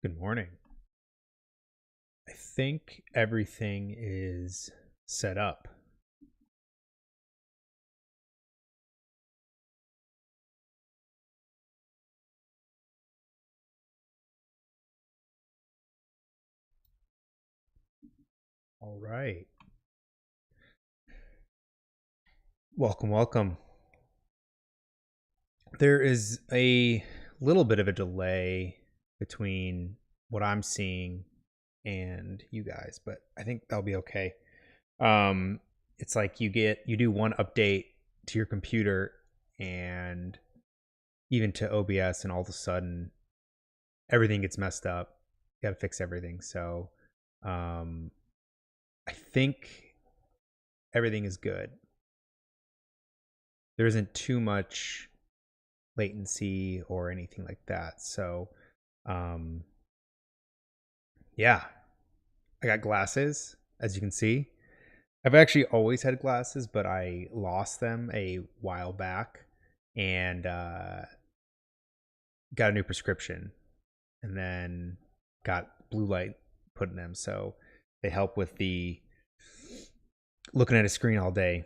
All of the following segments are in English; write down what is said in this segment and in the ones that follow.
Good morning. I think everything is set up. All right. Welcome, welcome. There is a little bit of a delay between what I'm seeing and you guys, but I think that'll be okay. Um, it's like you do one update to your computer and even to OBS, and all of a sudden everything gets messed up. You got to fix everything. So, um, I think everything is good. There isn't too much latency or anything like that. So, um, yeah, I got glasses, as you can see. I've actually always had glasses, but I lost them a while back and got a new prescription and then got blue light put in them. So they help with the looking at a screen all day.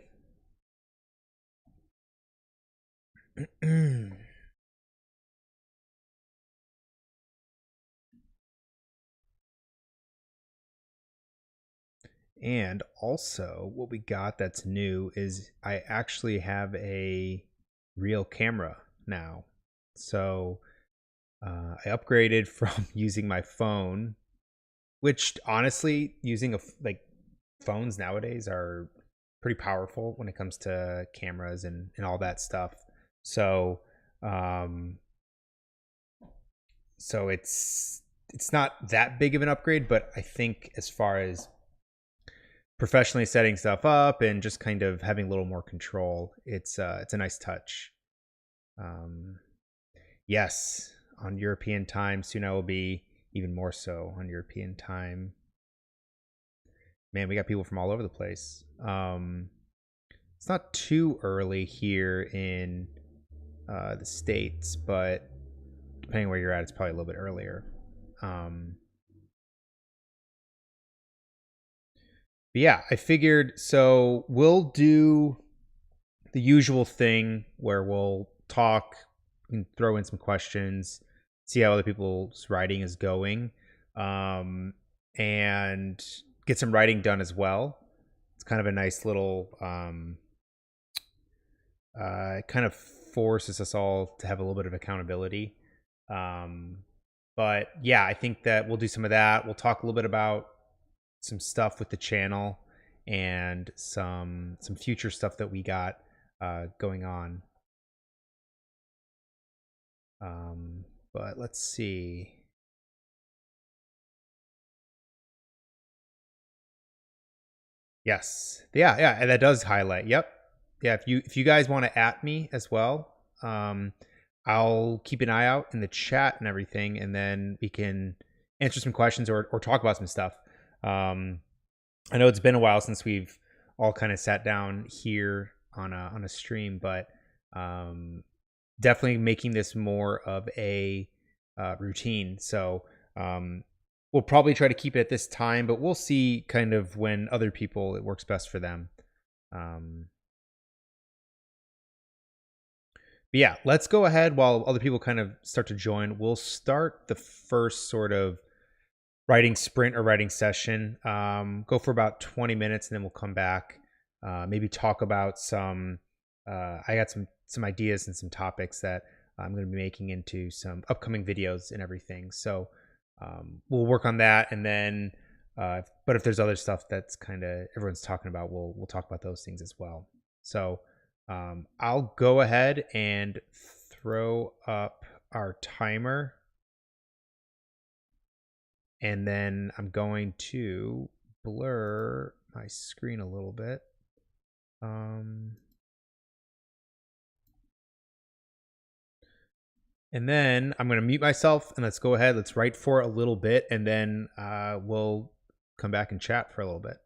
And also, what we got that's new is I actually have a real camera now. So I upgraded from using my phone, which honestly, using like phones nowadays are pretty powerful when it comes to cameras and all that stuff. So, um, so it's not that big of an upgrade, but I think as far as professionally setting stuff up and just kind of having a little more control, it's a nice touch. Um, yes, on European time. Soon I will be even more so on European time. Man, we got people from all over the place. It's not too early here in the States, but depending where you're at, it's probably a little bit earlier. Um, but yeah, I figured so we'll do the usual thing where we'll talk and throw in some questions, see how other people's writing is going, um, and get some writing done as well. It's kind of a nice little it kind of forces us all to have a little bit of accountability. Um, but yeah, I think that we'll do some of that. We'll talk a little bit about some stuff with the channel and some future stuff that we got going on. Um, but let's see. Yes, yeah, and that does highlight. Yep, yeah. If you guys want to at me as well, I'll keep an eye out in the chat and everything, and then we can answer some questions or talk about some stuff. Um, I know it's been a while since we've all kind of sat down here on a stream, but um, definitely making this more of a routine. So um, we'll probably try to keep it at this time, but we'll see kind of when other people it works best for them. Um, but yeah, let's go ahead while other people kind of start to join. We'll start the first sort of writing sprint or writing session. Go for about 20 minutes, and then we'll come back. Maybe talk about some. I got some ideas and some topics that I'm going to be making into some upcoming videos and everything. So we'll work on that, and then. But if there's other stuff that's kind of everyone's talking about, we'll talk about those things as well. So I'll go ahead and throw up our timer, and then I'm going to blur my screen a little bit. Um, and then I'm going to mute myself, and let's go ahead. Let's write for a little bit, and then we'll come back and chat for a little bit.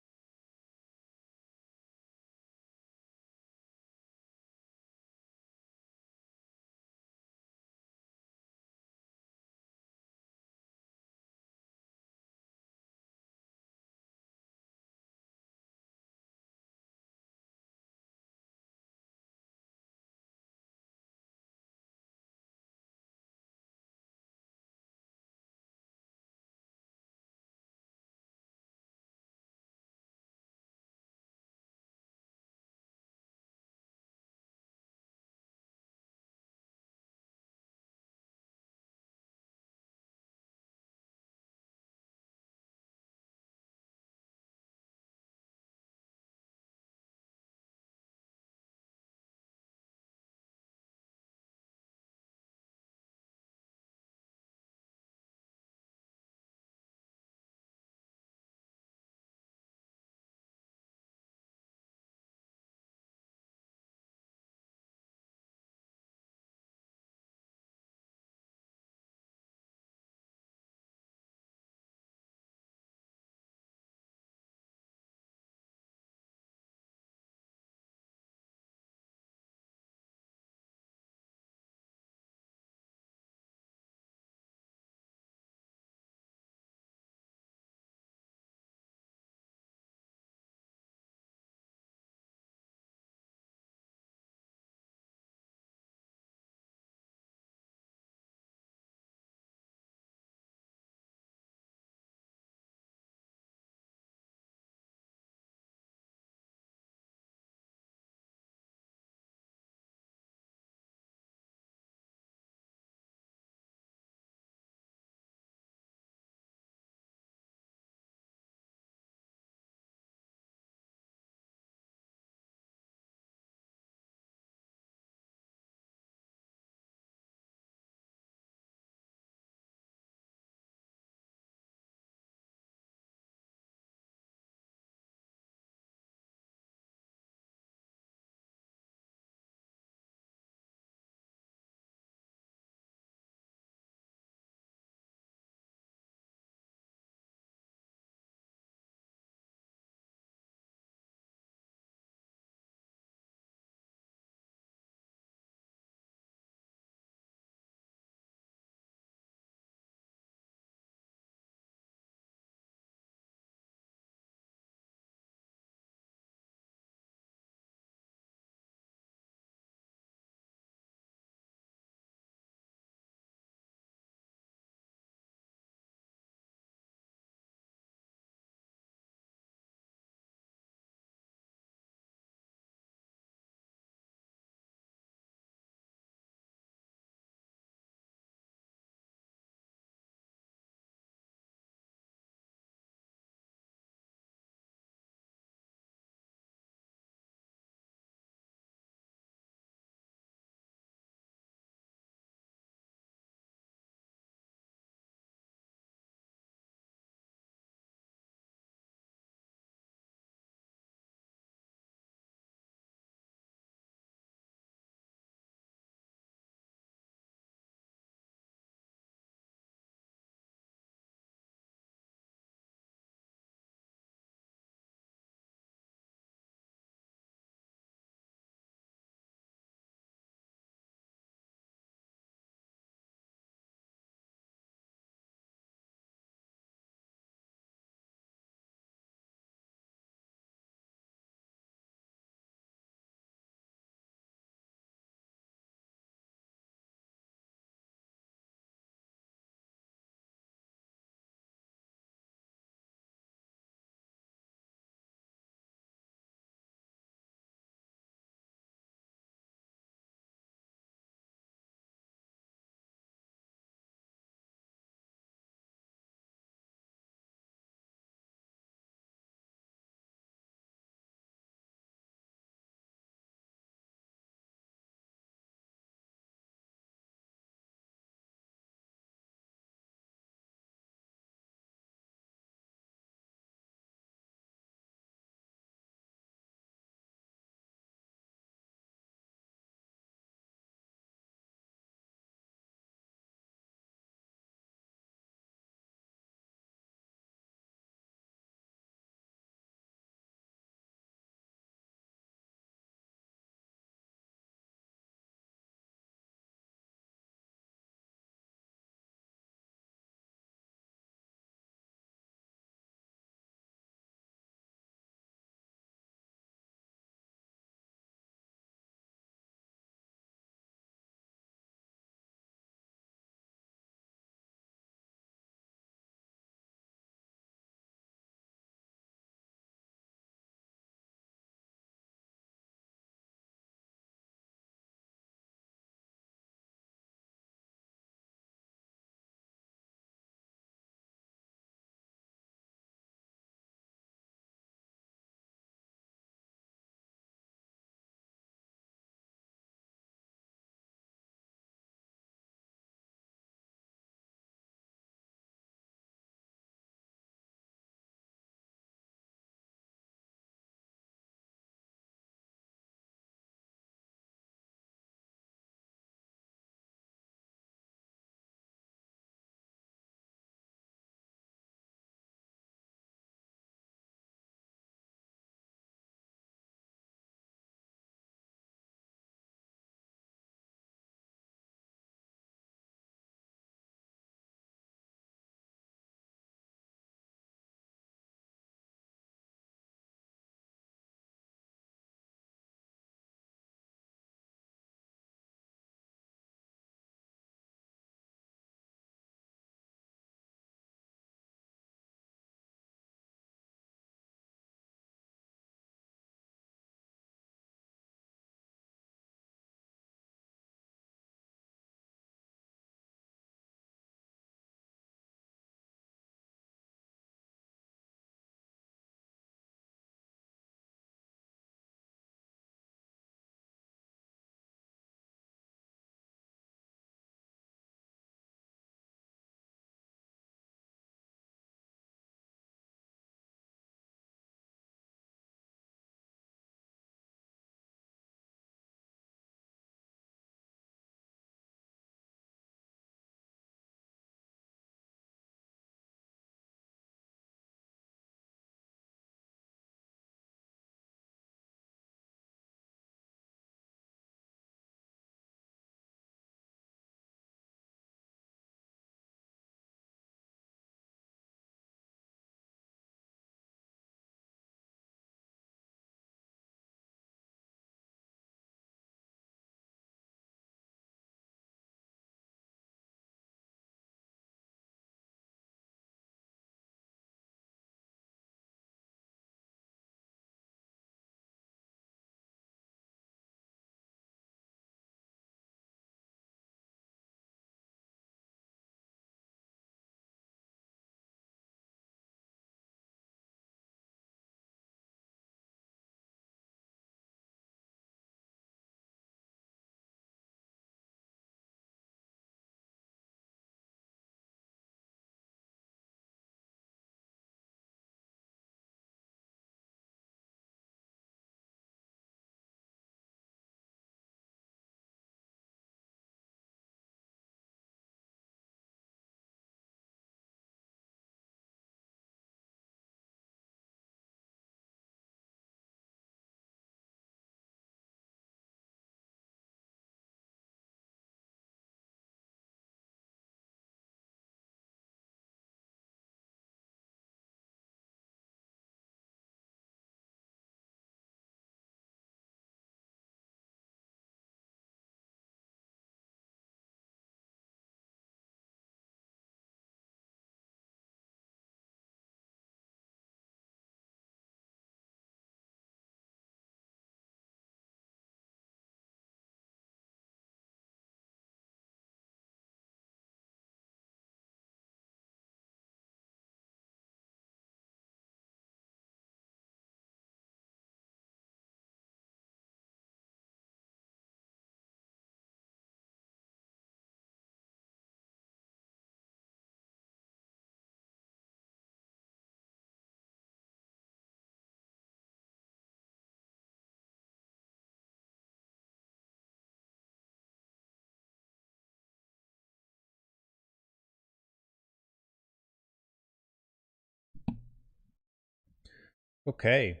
Okay.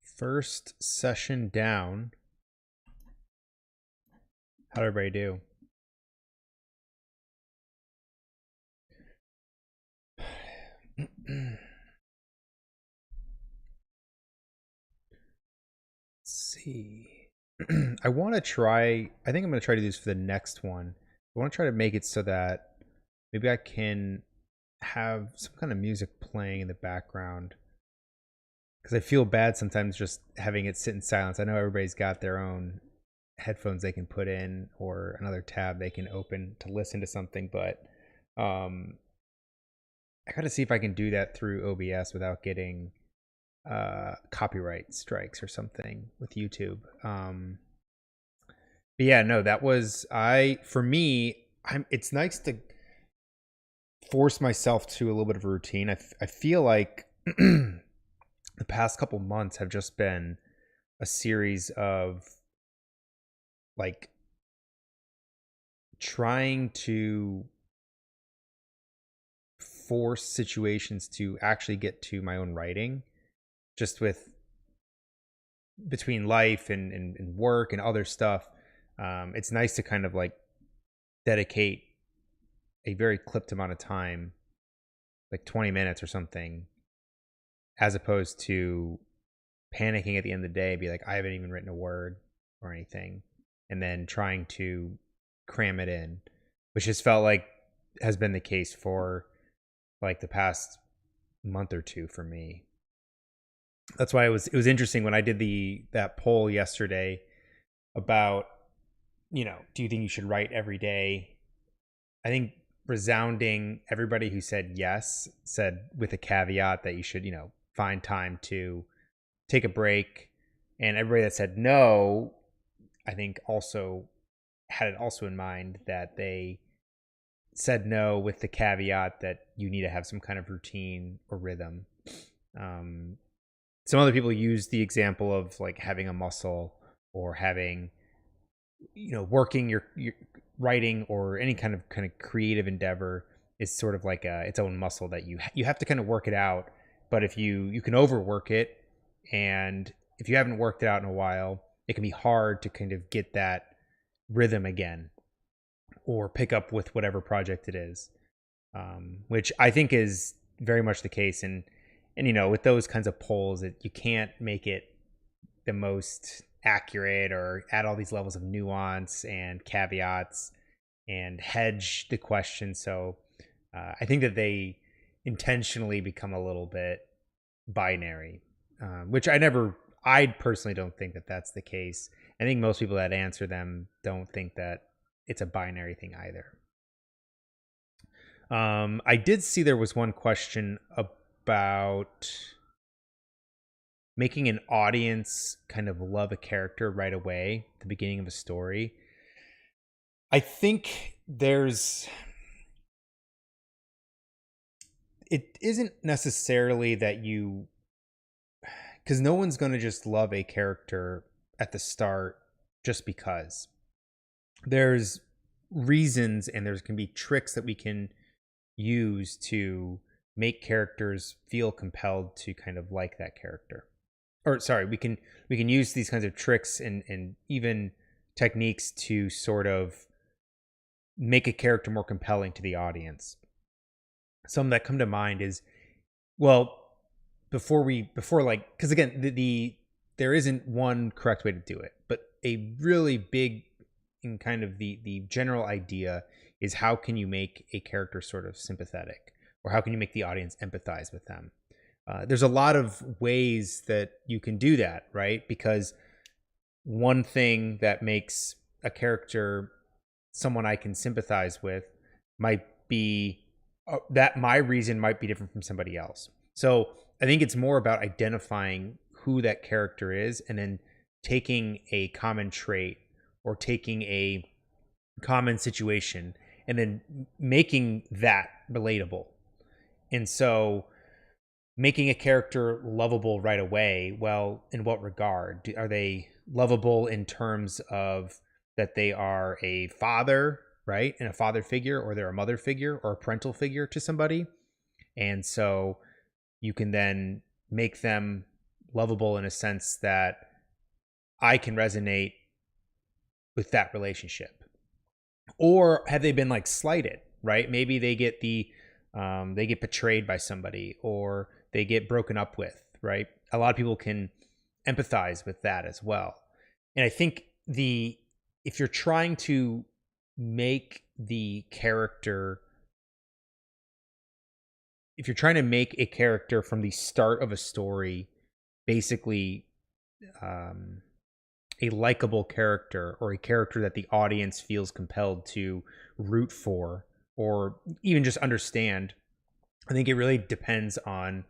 First session down. How'd everybody do? Let's see. I want to try, I think I'm going to try to do this for the next one. I want to try to make it so that maybe I can have some kind of music playing in the background, because I feel bad sometimes just having it sit in silence. I know everybody's got their own headphones they can put in or another tab they can open to listen to something, but um, I got to see if I can do that through OBS without getting copyright strikes or something with YouTube. But yeah, no, that was for me. It's nice to force myself to a little bit of a routine. I feel like the past couple months have just been a series of like trying to force situations to actually get to my own writing, just with between life and work and other stuff. It's nice to kind of like dedicate a very clipped amount of time, like 20 minutes or something, as opposed to panicking at the end of the day, be like, I haven't even written a word or anything, and then trying to cram it in, which has felt like has been the case for like the past month or two for me. That's why it was interesting when I did that poll yesterday about, do you think you should write every day? I think resounding everybody who said yes said with a caveat that you should, find time to take a break. And everybody that said no, I think also had it also in mind that they said no with the caveat that you need to have some kind of routine or rhythm. Um, some other people use the example of like having a muscle or having, working your writing or any kind of creative endeavor is sort of like its own muscle that you have to kind of work it out. But if you can overwork it, and if you haven't worked it out in a while, it can be hard to kind of get that rhythm again or pick up with whatever project it is, which I think is very much the case. And with those kinds of polls, you can't make it the most accurate or add all these levels of nuance and caveats and hedge the question. So I think that they intentionally become a little bit binary, which I personally don't think that that's the case. I think most people that answer them don't think that it's a binary thing either. I did see there was one question about making an audience kind of love a character right away at the beginning of a story. I think it isn't necessarily that because no one's going to just love a character at the start just because. There's reasons and there's can be tricks that we can use to make characters feel compelled to kind of like that character. Or sorry, we can use these kinds of tricks and even techniques to sort of make a character more compelling to the audience. Some that come to mind is, well, before like, because again, there isn't one correct way to do it, but a really big and kind of the general idea is, how can you make a character sort of sympathetic, or how can you make the audience empathize with them? There's a lot of ways that you can do that, right? Because one thing that makes a character someone I can sympathize with might be that my reason might be different from somebody else. So I think it's more about identifying who that character is and then taking a common trait or taking a common situation and then making that relatable. And so making a character lovable right away, well, in what regard? Are they lovable in terms of that they are a father, right? And a father figure, or they're a mother figure or a parental figure to somebody? And so you can then make them lovable in a sense that I can resonate with that relationship? Or have they been like slighted, right? Maybe they get they get betrayed by somebody, or they get broken up with, right? A lot of people can empathize with that as well. And I think if you're trying to make the character if you're trying to make a character from the start of a story basically um, a likable character, or a character that the audience feels compelled to root for or even just understand, I think it really depends on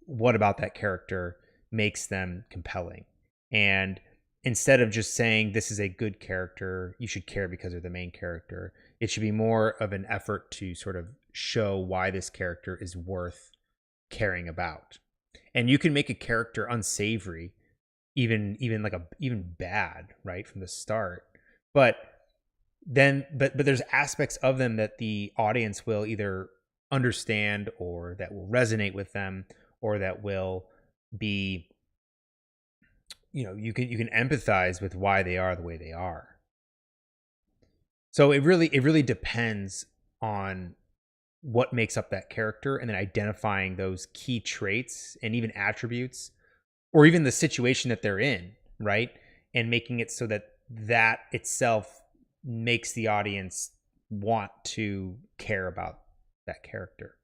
what about that character makes them compelling. And instead of just saying this is a good character, you should care because they're the main character, it should be more of an effort to sort of show why this character is worth caring about. And you can make a character unsavory, even bad, right, from the start. But but there's aspects of them that the audience will either understand, or that will resonate with them, or that will be, you can empathize with why they are the way they are. So it really depends on what makes up that character, and then identifying those key traits and even attributes, or even the situation that they're in, right? And making it so that that itself makes the audience want to care about that character.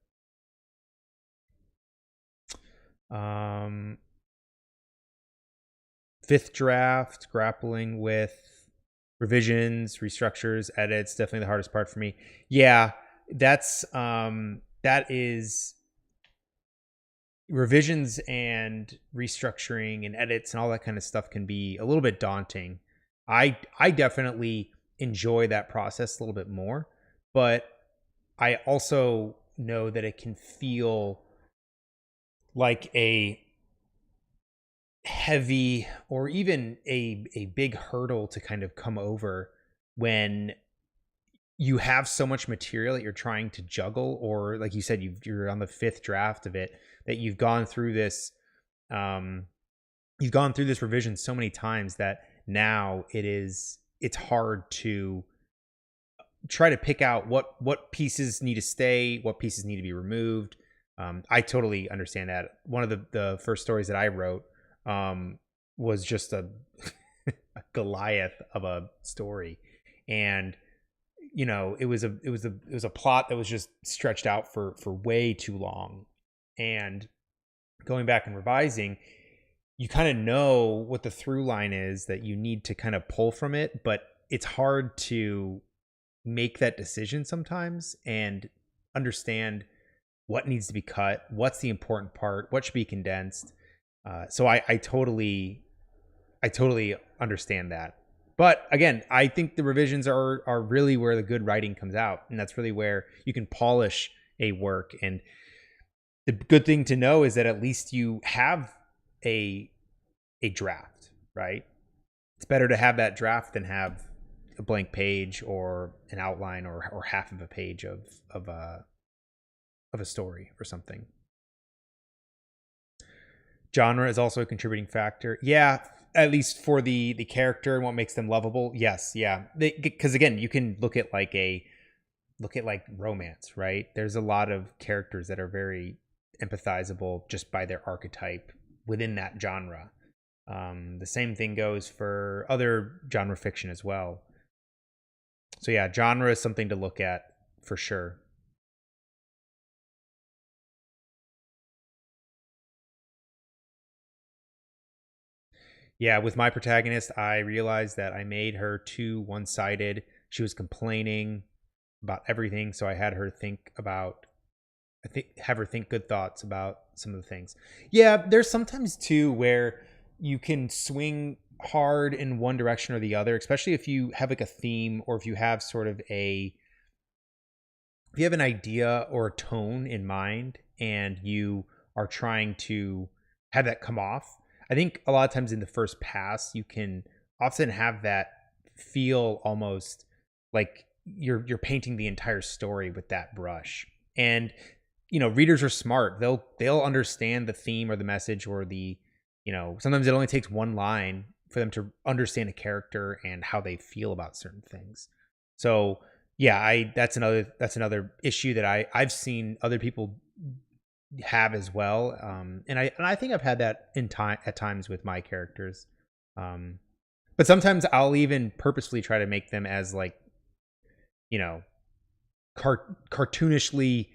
Fifth draft, grappling with revisions, restructures, edits, definitely the hardest part for me. Yeah, that is revisions and restructuring and edits and all that kind of stuff can be a little bit daunting. I definitely enjoy that process a little bit more, but I also know that it can feel like a heavy, or even a big hurdle to kind of come over when you have so much material that you're trying to juggle, or like you said, you're on the fifth draft of it, that you've gone through this revision so many times that now it's hard to try to pick out what pieces need to stay, what pieces need to be removed. I totally understand that. One of the first stories that I wrote was just a Goliath of a story, and it was a plot that was just stretched out for way too long. And going back and revising, you kind of know what the through line is that you need to kind of pull from it, but it's hard to make that decision sometimes and understand what needs to be cut, what's the important part, what should be condensed. So I totally understand that. But again, I think the revisions are really where the good writing comes out, and that's really where you can polish a work. And the good thing to know is that at least you have a draft, right? It's better to have that draft than have a blank page, or an outline, or half of a page of a story or something. Genre is also a contributing factor. Yeah, at least for the character and what makes them lovable. Yes, yeah. Because again, you can look at like romance, right? There's a lot of characters that are very empathizable just by their archetype within that genre. The same thing goes for other genre fiction as well. So yeah, genre is something to look at for sure. Yeah, with my protagonist, I realized that I made her too one-sided. She was complaining about everything, so I had her have her think good thoughts about some of the things. Yeah, there's sometimes too where you can swing hard in one direction or the other, especially if you have like a theme, or if you have sort of if you have an idea or a tone in mind and you are trying to have that come off. I think a lot of times in the first pass, you can often have that feel almost like you're painting the entire story with that brush. And readers are smart. They'll understand the theme or the message or sometimes it only takes one line for them to understand a character and how they feel about certain things. So yeah, I that's another issue that I've seen other people have as well. And I think I've had that in time at times with my characters. Um, but sometimes I'll even purposefully try to make them as like, you know, cartoonishly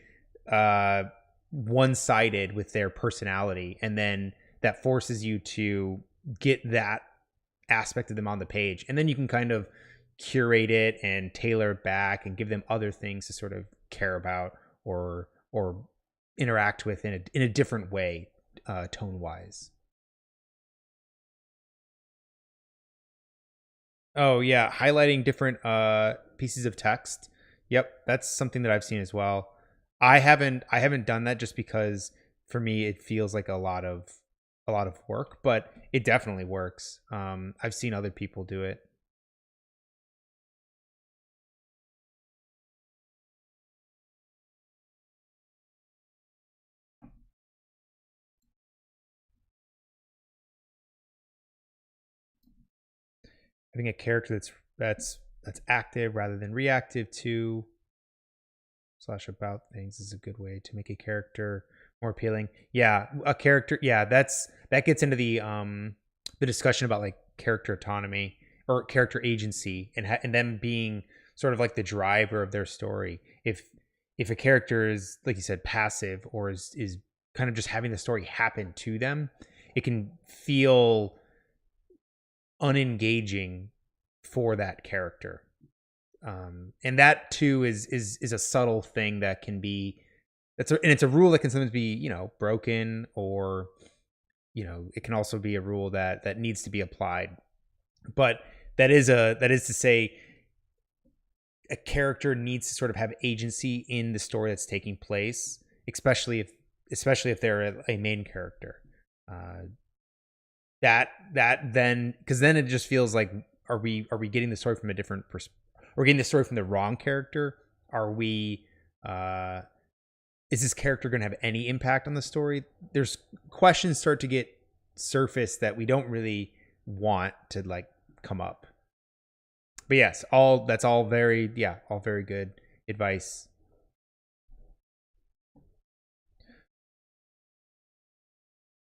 uh one-sided with their personality, and then that forces you to get that aspect of them on the page, and then you can kind of curate it and tailor it back and give them other things to sort of care about or interact with in a different way, tone wise. Oh yeah, highlighting different pieces of text. Yep, that's something that I've seen as well. I haven't done that just because for me it feels like a lot of work, but it definitely works. I've seen other people do it. Having a character that's active rather than reactive to slash about things is a good way to make a character more appealing. Yeah, a character. Yeah, that gets into the discussion about like character autonomy or character agency and them being sort of like the driver of their story. If a character is, like you said, passive or is kind of just having the story happen to them, it can feel unengaging for that character. And that too is a subtle thing that can be and it's a rule that can sometimes be broken, or it can also be a rule that needs to be applied. But that is to say a character needs to sort of have agency in the story that's taking place, especially if they're a main character. uh, that then, because then it just feels like, are we getting the story from a different we're getting the story from the wrong character? Are we uh is this character going to have any impact on the story? There's questions start to get surfaced that we don't really want to like come up. But yes, all that's all very, yeah, all very good advice.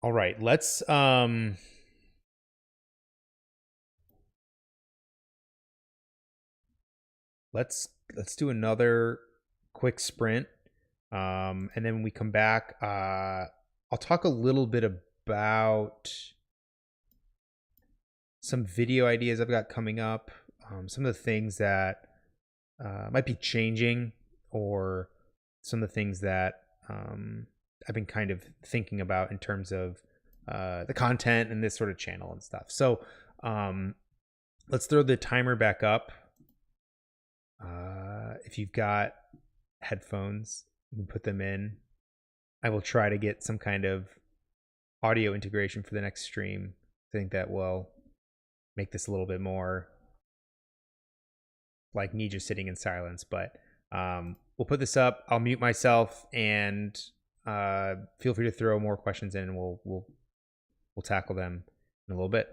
All right, let's do another quick sprint. And then when we come back, I'll talk a little bit about some video ideas I've got coming up, some of the things that might be changing, or some of the things that I've been kind of thinking about in terms of the content and this sort of channel and stuff. So um, let's throw the timer back up. If you've got headphones, you can put them in. I will try to get some kind of audio integration for the next stream. I think that will make this a little bit more like me just sitting in silence. But we'll put this up. I'll mute myself, and feel free to throw more questions in, and we'll tackle them in a little bit.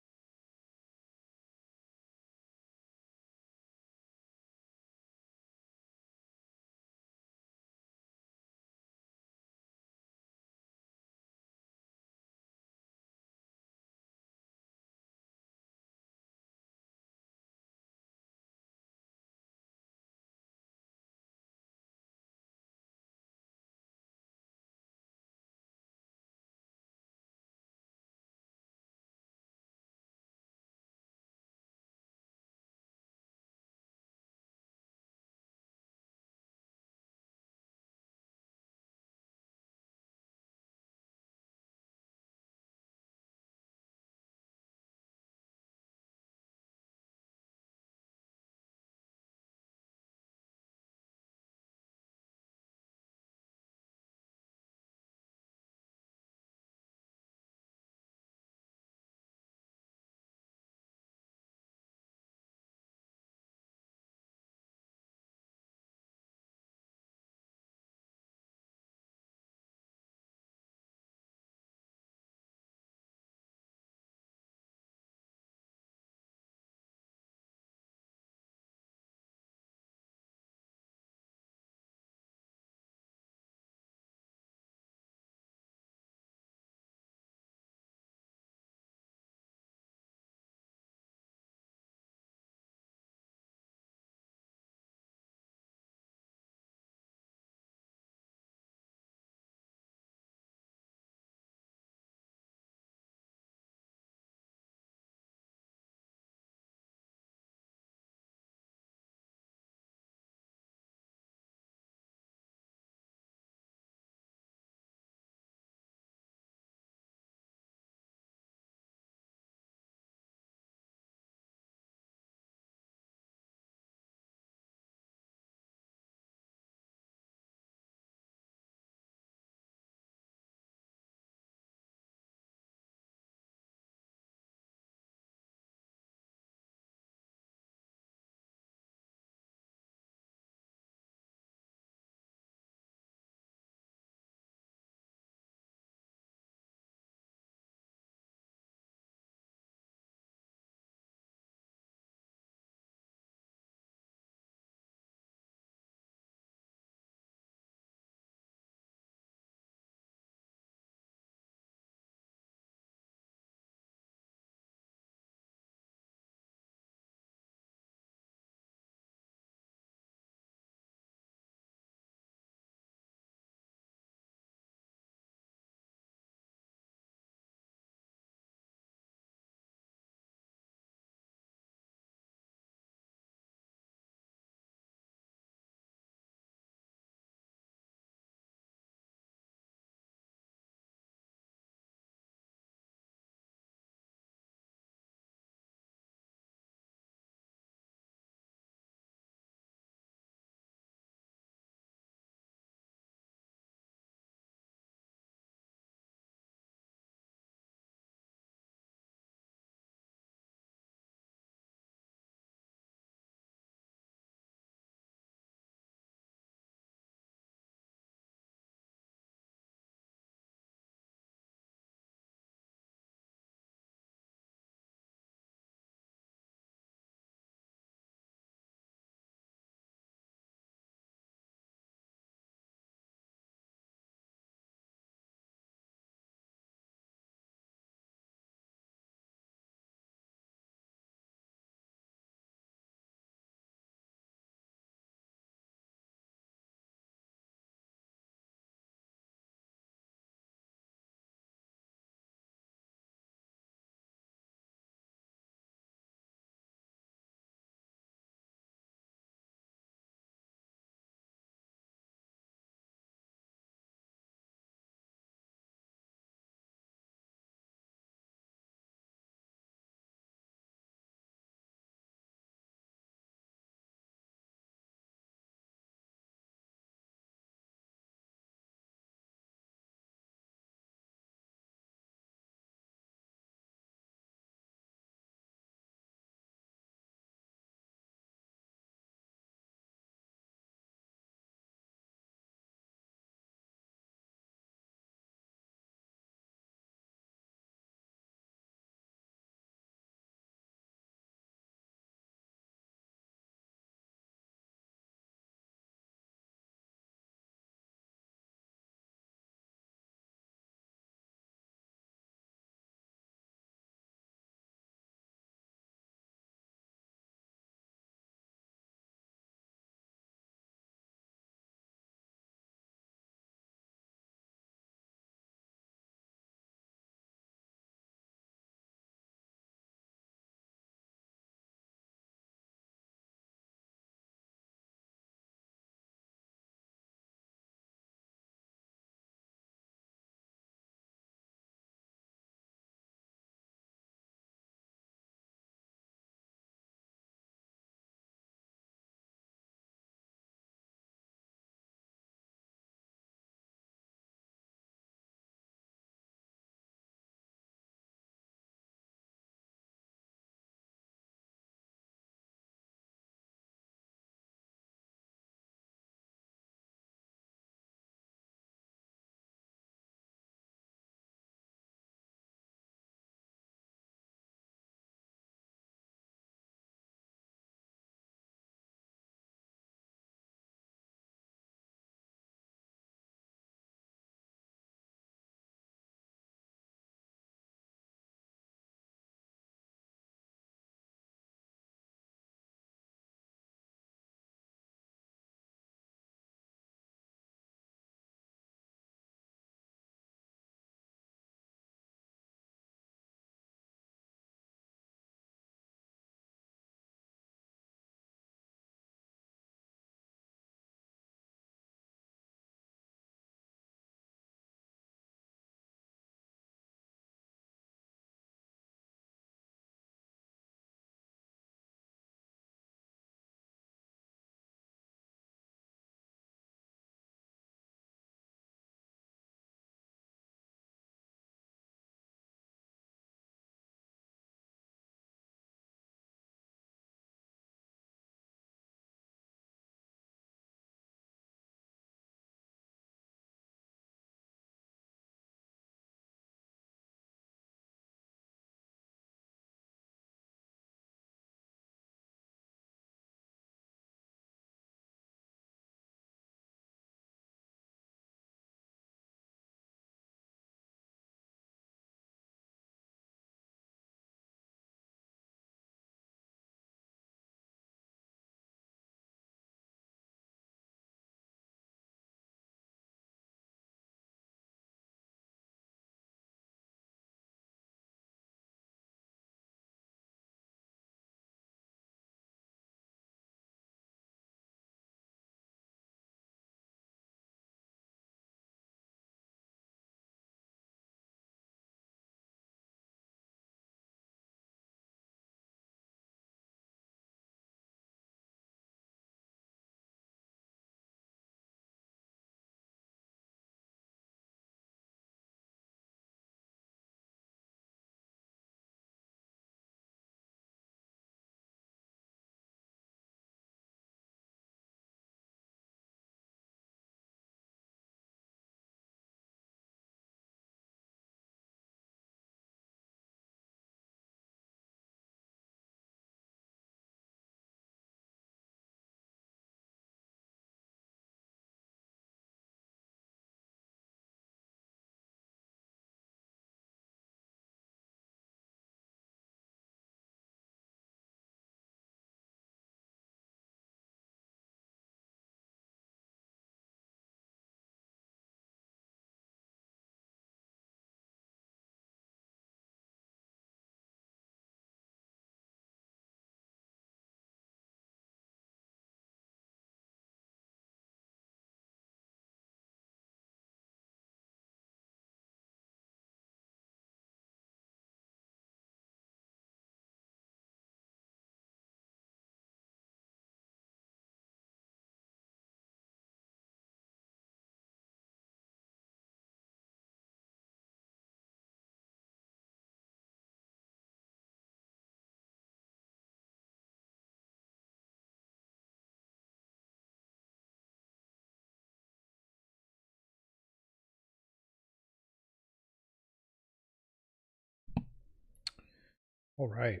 All right.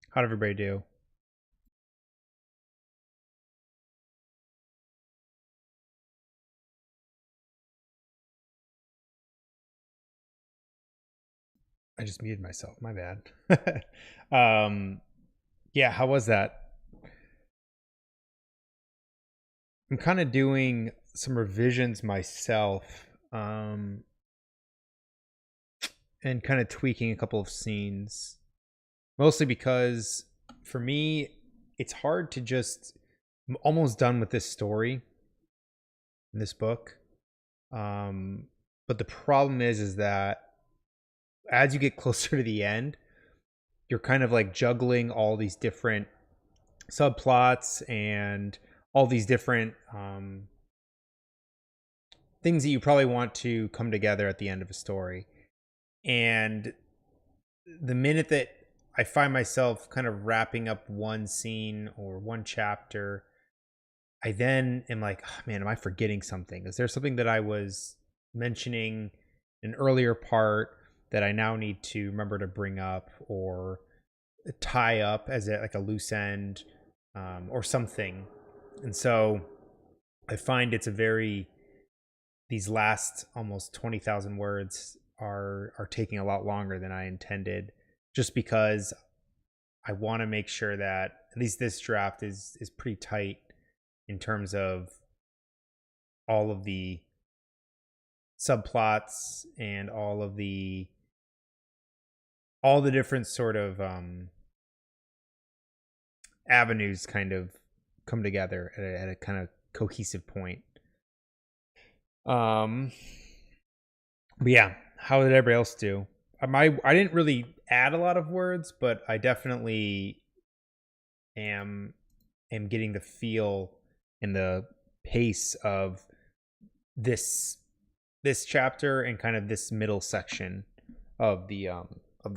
How'd everybody do? I just muted myself. My bad. Yeah, how was that? I'm kind of doing some revisions myself, and kind of tweaking a couple of scenes. Mostly because for me, it's hard to just. I'm almost done with this story in this book. But the problem is that as you get closer to the end, you're kind of like juggling all these different subplots and all these different things that you probably want to come together at the end of a story. And the minute that I find myself kind of wrapping up one scene or one chapter, I then am like, oh, man, am I forgetting something? Is there something that I was mentioning in an earlier part that I now need to remember to bring up or tie up as like a loose end, or something? And so I find it's a very, these last almost 20,000 words are taking a lot longer than I intended, just because I want to make sure that at least this draft is pretty tight in terms of all of the subplots and all the different sort of avenues kind of come together at a kind of cohesive point. But yeah, how did everybody else do? I didn't really add a lot of words, but I definitely am getting the feel and the pace of this chapter and kind of this middle section of the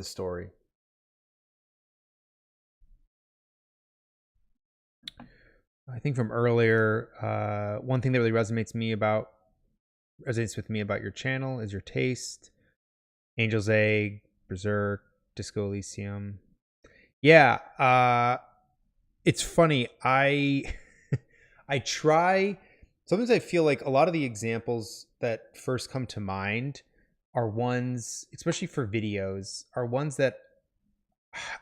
story. I think from earlier, one thing that really resonates with me about your channel is your taste. Angel's Egg, Berserk, Disco Elysium. Yeah, it's funny. I try. Sometimes I feel like a lot of the examples that first come to mind are ones, especially for videos, are ones that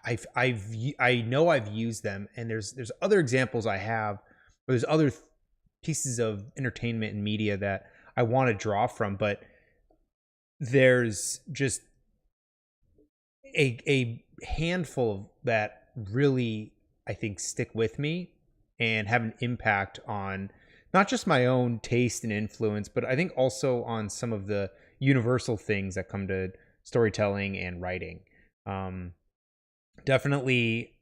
I know I've used them, and there's other examples I have, or there's other pieces of entertainment and media that I want to draw from, but there's just a handful that really, I think, stick with me and have an impact on not just my own taste and influence, but I think also on some of the universal things that come to storytelling and writing. Definitely,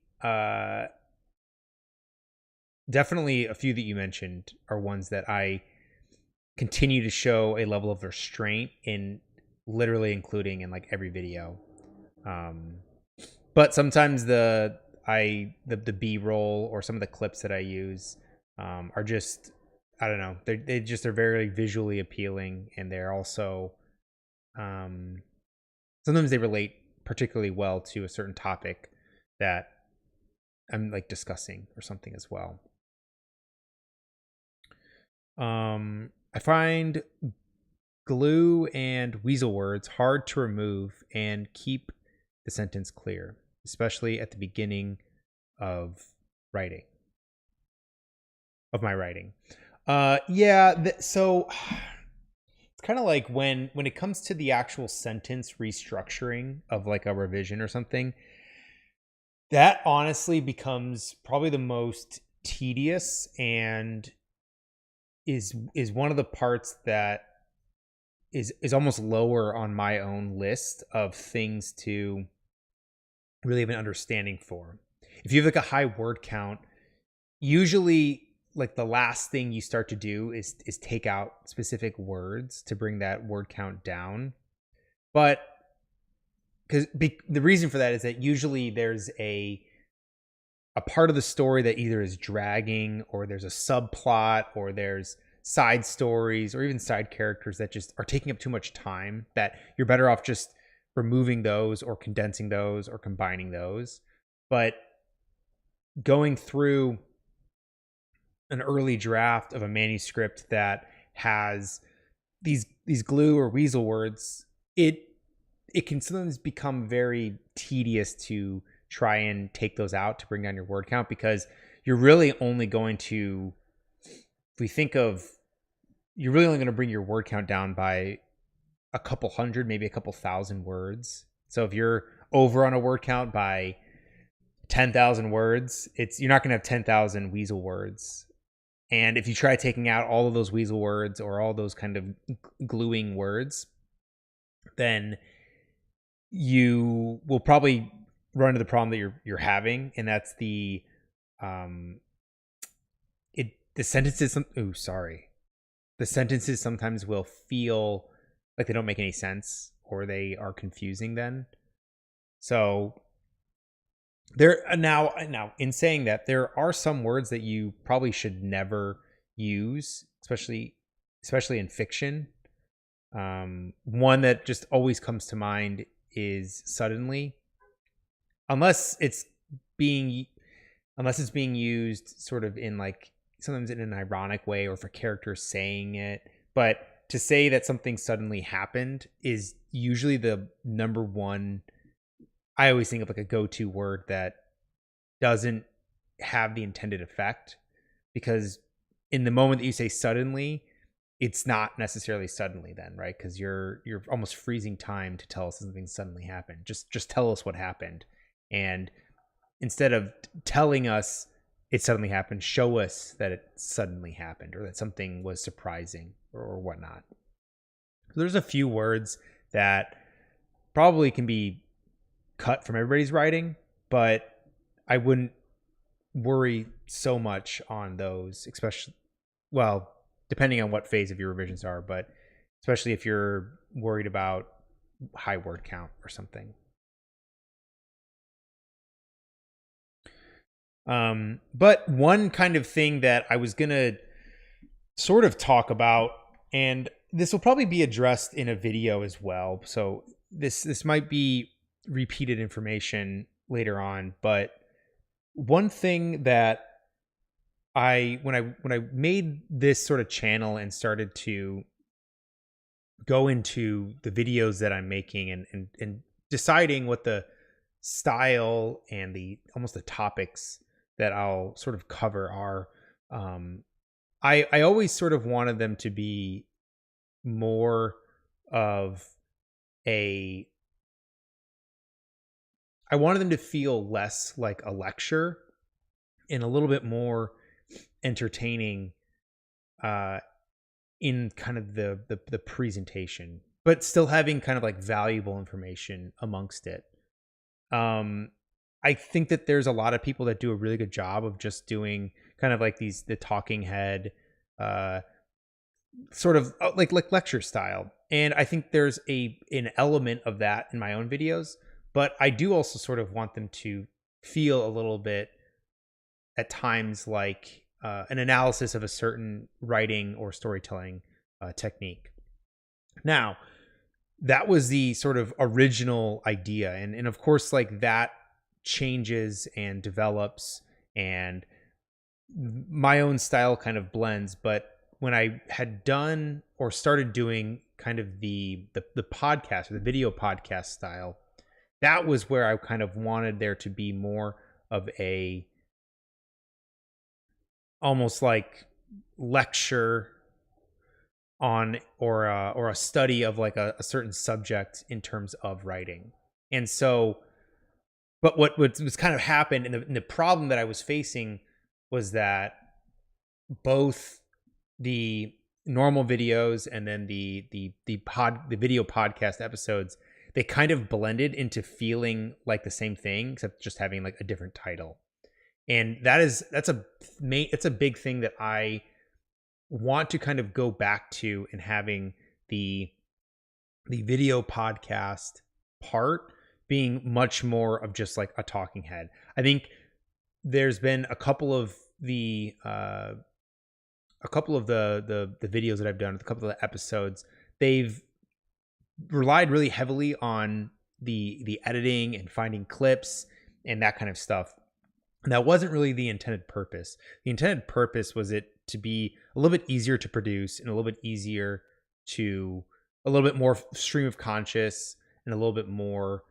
definitely a few that you mentioned are ones that I continue to show a level of restraint in, literally including in like every video. But sometimes the B-roll or some of the clips that I use are just, I don't know, they're very visually appealing, and they're also sometimes they relate particularly well to a certain topic that I'm like discussing or something as well. I find glue and weasel words hard to remove and keep the sentence clear, especially at the beginning of writing, of my writing. So it's kind of like when it comes to the actual sentence restructuring of like a revision or something, that honestly becomes probably the most tedious and is one of the parts that is almost lower on my own list of things to really have an understanding for. If you have like a high word count, usually like the last thing you start to do is take out specific words to bring that word count down. But because the reason for that is that usually there's a part of the story that either is dragging, or there's a subplot, or there's side stories or even side characters that just are taking up too much time, that you're better off just removing those or condensing those or combining those. But going through an early draft of a manuscript that has these glue or weasel words, it can sometimes become very tedious to try and take those out to bring down your word count, because you're really only going to, if we think of, you're really only going to bring your word count down by a couple hundred, maybe a couple thousand words. So if you're over on a word count by 10,000 words, you're not going to have 10,000 weasel words. And if you try taking out all of those weasel words or all those kind of gluing words, then you will probably run into the problem that you're having, and that's the sentences. The sentences sometimes will feel like they don't make any sense, or they are confusing then. So there now in saying that, there are some words that you probably should never use, especially in fiction. One that just always comes to mind is suddenly, unless it's being used sort of in like sometimes in an ironic way or for characters saying it. But to say that something suddenly happened is usually the number one, I always think of like a go-to word that doesn't have the intended effect, because in the moment that you say suddenly, it's not necessarily suddenly then, right? Because you're almost freezing time to tell us something suddenly happened. Just tell us what happened. And instead of telling us it suddenly happened, show us that it suddenly happened, or that something was surprising or whatnot. So there's a few words that probably can be cut from everybody's writing, but I wouldn't worry so much on those, especially, well, depending on what phase of your revisions are, but especially if you're worried about high word count or something. But one kind of thing that I was gonna sort of talk about, and this will probably be addressed in a video as well, so this might be repeated information later on, but one thing that when I made this sort of channel and started to go into the videos that I'm making and deciding what the style and almost the topics that I'll sort of cover are, I always sort of wanted them to be more of I wanted them to feel less like a lecture and a little bit more entertaining in kind of the presentation, but still having kind of like valuable information amongst it. I think that there's a lot of people that do a really good job of just doing kind of like the talking head, sort of like lecture style. And I think there's an element of that in my own videos, but I do also sort of want them to feel a little bit at times like an analysis of a certain writing or storytelling technique. Now, that was the sort of original idea. And of course, like that changes and develops, and my own style kind of blends. But when I had done or started doing kind of the podcast or the video podcast style, that was where I kind of wanted there to be more of a almost like lecture on or a study of like a certain subject in terms of writing. And so, but what was kind of happened, and the problem that I was facing was that both the normal videos and then the video podcast episodes, they kind of blended into feeling like the same thing, except just having like a different title. And that's a big thing that I want to kind of go back to, and having the video podcast part being much more of just like a talking head. I think there's been a couple of the videos that I've done, a couple of the episodes, they've relied really heavily on the editing and finding clips and that kind of stuff. And that wasn't really the intended purpose. The intended purpose was it to be a little bit easier to produce and a little bit easier to a little bit more stream of conscious and a little bit more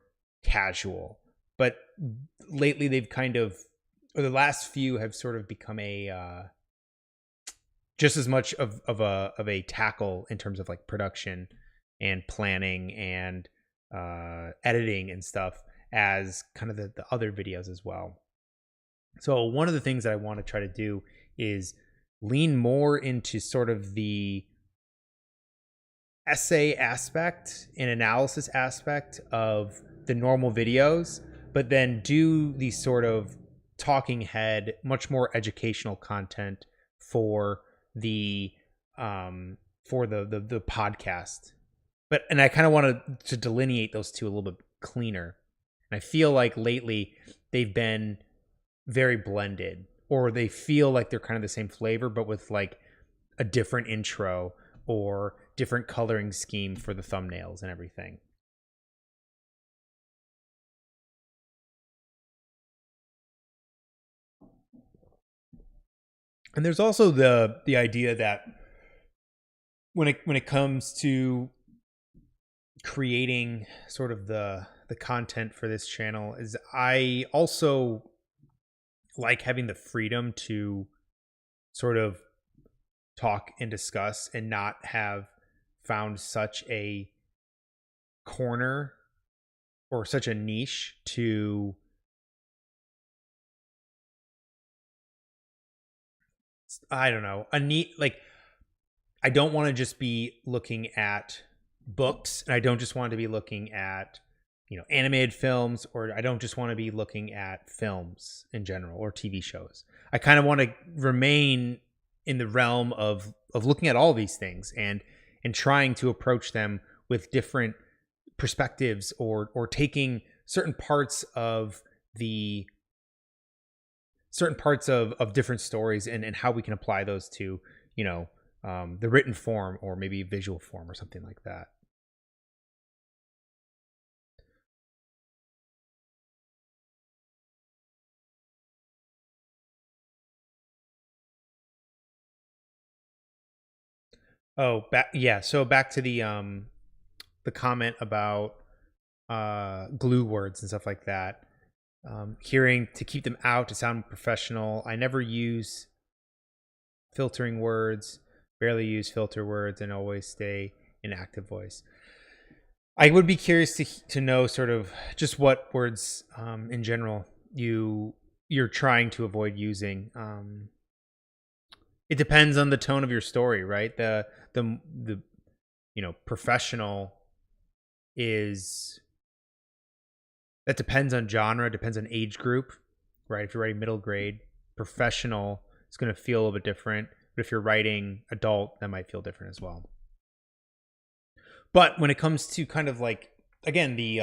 casual. But lately they've kind of, or the last few have sort of become a just as much of a tackle in terms of like production and planning and editing and stuff as kind of the other videos as well. So one of the things that I want to try to do is lean more into sort of the essay aspect and analysis aspect of the normal videos, but then do the sort of talking head, much more educational content for the podcast. And I kind of wanted to delineate those two a little bit cleaner. And I feel like lately they've been very blended, or they feel like they're kind of the same flavor, but with like a different intro or different coloring scheme for the thumbnails and everything. And there's also the idea that when it comes to creating sort of the content for this channel, is I also like having the freedom to sort of talk and discuss and not have found such a corner or such a niche to I don't know, a neat, like, I don't want to just be looking at books, and I don't just want to be looking at, animated films, or I don't just want to be looking at films in general or TV shows. I kind of want to remain in the realm of looking at all these things and trying to approach them with different perspectives, or taking certain parts of different stories and how we can apply those to, the written form or maybe visual form or something like that. Oh, yeah. So back to the comment about glue words and stuff like that. Hearing to keep them out to sound professional. I never use filtering words, barely use filter words, and always stay in active voice. I would be curious to know sort of just what words in general you're trying to avoid using. It depends on the tone of your story, right? The professional is, that depends on genre, depends on age group, right? If you're writing middle grade, professional is going to feel a little bit different. But if you're writing adult, that might feel different as well. But when it comes to kind of like, again, the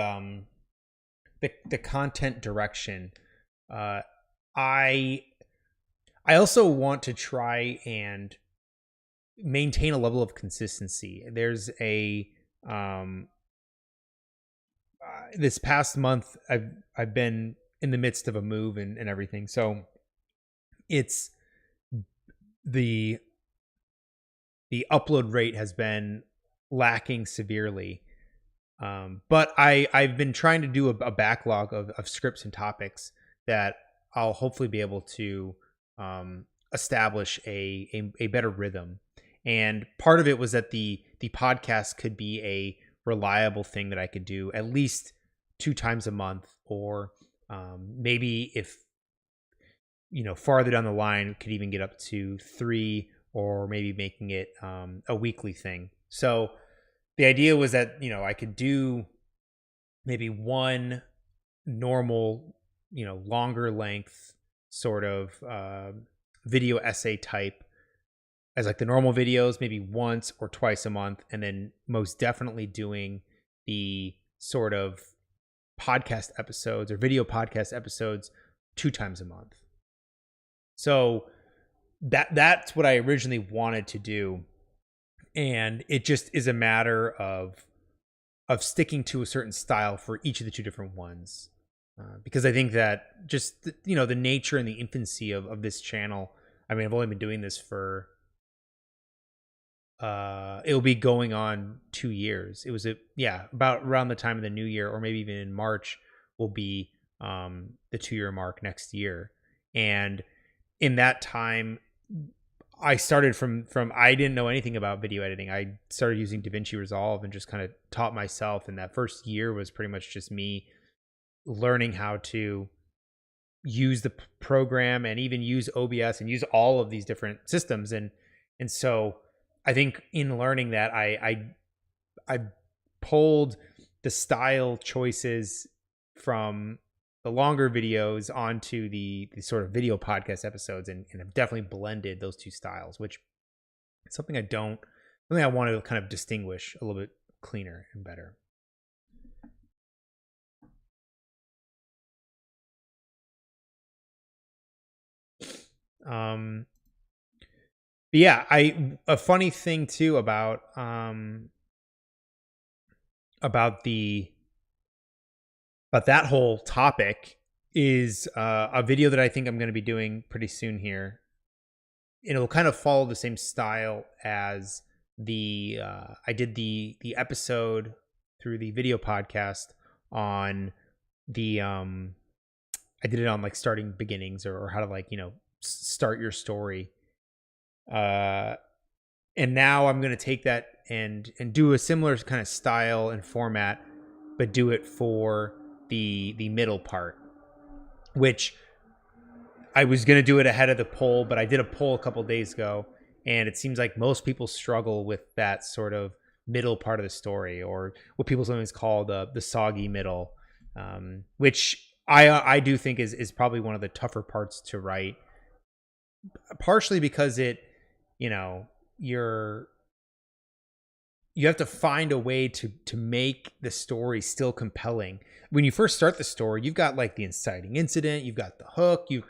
content direction, I also want to try and maintain a level of consistency. There's a this past month I've been in the midst of a move and everything, so it's the upload rate has been lacking severely. But I've been trying to do a backlog of scripts and topics that I'll hopefully be able to establish a better rhythm. And part of it was that the podcast could be a reliable thing that I could do at least 2 times a month, or maybe if farther down the line could even get up to 3, or maybe making it a weekly thing. So the idea was that I could do maybe one normal longer length sort of video essay type as like the normal videos, maybe once or twice a month, and then most definitely doing the sort of podcast episodes or video podcast episodes 2 times a month. So that's what I originally wanted to do. And it just is a matter of sticking to a certain style for each of the two different ones. Because I think that just the nature and the infancy of this channel. I mean, I've only been doing this for it'll be going on 2 years. It was about around the time of the new year, or maybe even in March will be the 2-year mark next year. And in that time, I started from I didn't know anything about video editing. I started using DaVinci Resolve and just kind of taught myself. And that first year was pretty much just me learning how to use the program and even use OBS and use all of these different systems. And so I think in learning that, I pulled the style choices from the longer videos onto the sort of video podcast episodes, and have definitely blended those two styles, which is something I want to kind of distinguish a little bit cleaner and better. But yeah, a funny thing too about that whole topic is a video that I think I'm going to be doing pretty soon here. It'll kind of follow the same style as I did the episode through the video podcast on I did it on like starting beginnings, or how to start your story. And now I'm going to take that and do a similar kind of style and format, but do it for the middle part, which I was going to do it ahead of the poll, but I did a poll a couple days ago, and it seems like most people struggle with that sort of middle part of the story, or what people sometimes call the soggy middle, which I do think is probably one of the tougher parts to write, partially because it, you have to find a way to make the story still compelling. When you first start the story, you've got like the inciting incident, you've got the hook, you're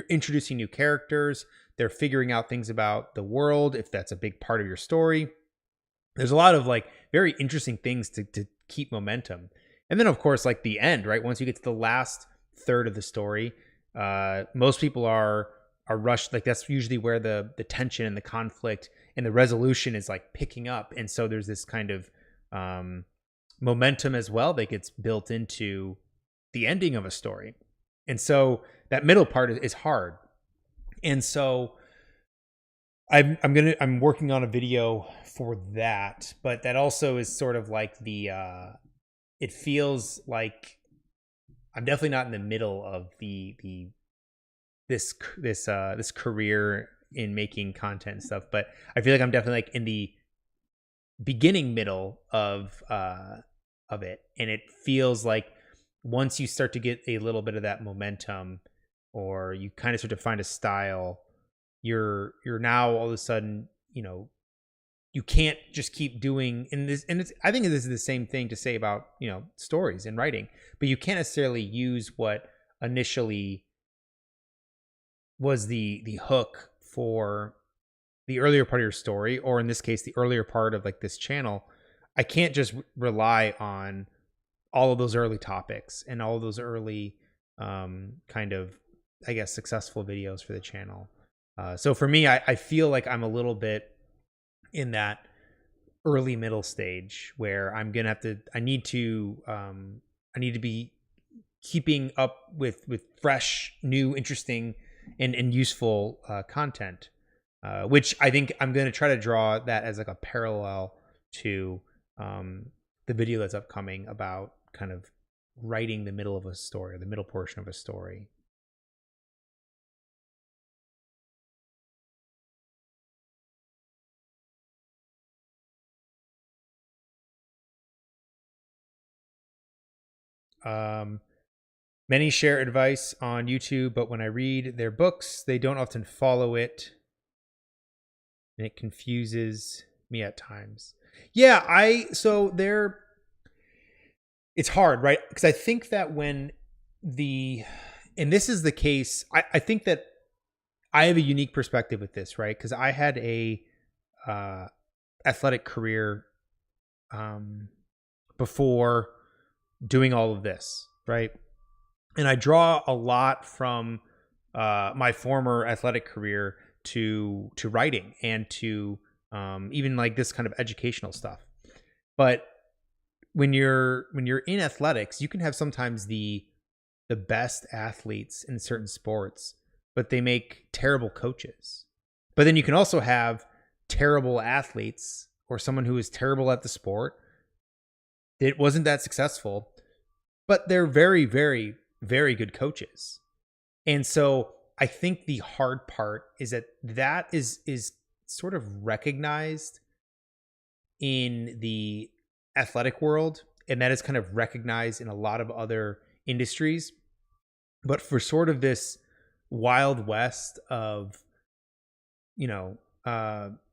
introducing new characters, they're figuring out things about the world, if that's a big part of your story. There's a lot of like very interesting things to keep momentum. And then of course, like the end, right? Once you get to the last third of the story, most people are rushed. Like that's usually where the tension and the conflict and the resolution is like picking up. And so there's this kind of momentum as well that gets built into the ending of a story. And so that middle part is hard. And so I'm working on a video for that, but that also is sort of like it feels like I'm definitely not in the middle of this career in making content and stuff, but I feel like I'm definitely like in the beginning middle of it, and it feels like once you start to get a little bit of that momentum, or you kind of start to find a style, you're now all of a sudden, you can't just keep doing in this. And I think this is the same thing to say about stories and writing, but you can't necessarily use what initially was the hook for the earlier part of your story, or in this case, the earlier part of like this channel. I can't just rely on all of those early topics and all of those early kind of, I guess, successful videos for the channel. So for me, I feel like I'm a little bit in that early middle stage where I'm gonna have to, I need to be keeping up with fresh, new, interesting, and useful content, which I think I'm going to try to draw that as like a parallel to the video that's upcoming about kind of writing the middle of a story, or the middle portion of a story. Many share advice on YouTube, but when I read their books, they don't often follow it, and it confuses me at times. Yeah, it's hard, right? Because I think that and this is the case, I think that I have a unique perspective with this, right? Because I had a athletic career before doing all of this, right? And I draw a lot from my former athletic career to writing and to even like this kind of educational stuff. But when you're in athletics, you can have sometimes the best athletes in certain sports, but they make terrible coaches. But then you can also have terrible athletes or someone who is terrible at the sport. It wasn't that successful, but they're very, very, very good coaches. And so I think the hard part is that is sort of recognized in the athletic world, and that is kind of recognized in a lot of other industries. But for sort of this wild west of, you know,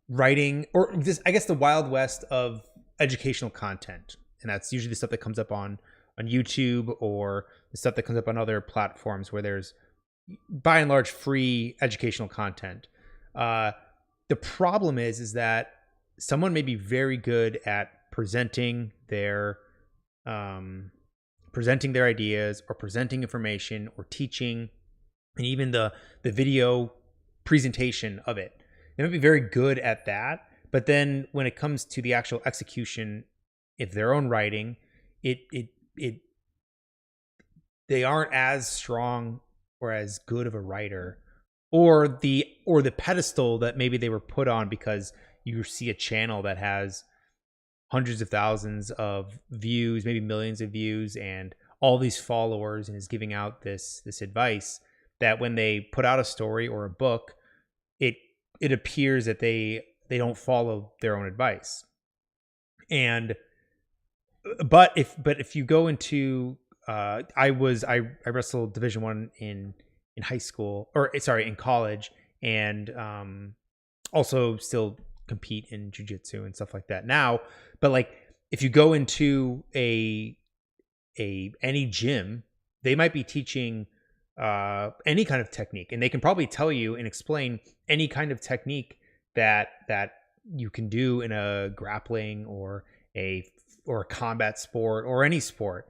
writing, or this, I guess, the wild west of educational content, and that's usually the stuff that comes up on YouTube, or the stuff that comes up on other platforms where there's by and large free educational content. The problem is that someone may be very good at presenting their ideas or presenting information or teaching, and even the video presentation of it. They might be very good at that, but then when it comes to the actual execution of their own writing, they aren't as strong or as good of a writer, or the pedestal that maybe they were put on because you see a channel that has hundreds of thousands of views, maybe millions of views, and all these followers, and is giving out this advice, that when they put out a story or a book, it appears that they don't follow their own advice. And but if you go into I wrestled Division I in high school, or sorry, in college, and also still compete in jiu-jitsu and stuff like that now. But like, if you go into any gym, they might be teaching any kind of technique, and they can probably tell you and explain any kind of technique that you can do in a grappling or a combat sport or any sport.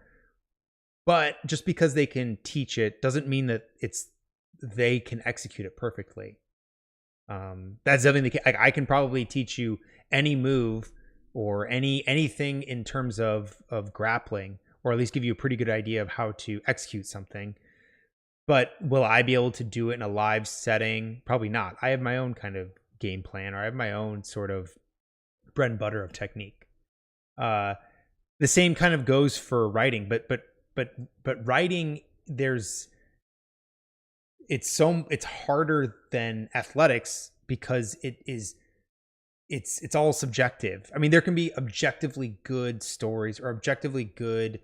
But just because they can teach it doesn't mean that they can execute it perfectly. That's definitely I can probably teach you any move or anything in terms of grappling, or at least give you a pretty good idea of how to execute something. But will I be able to do it in a live setting? Probably not. I have my own kind of game plan, or I have my own sort of bread and butter of technique. The same kind of goes for writing, but writing, it's harder than athletics because it's all subjective. I mean, there can be objectively good stories or objectively good,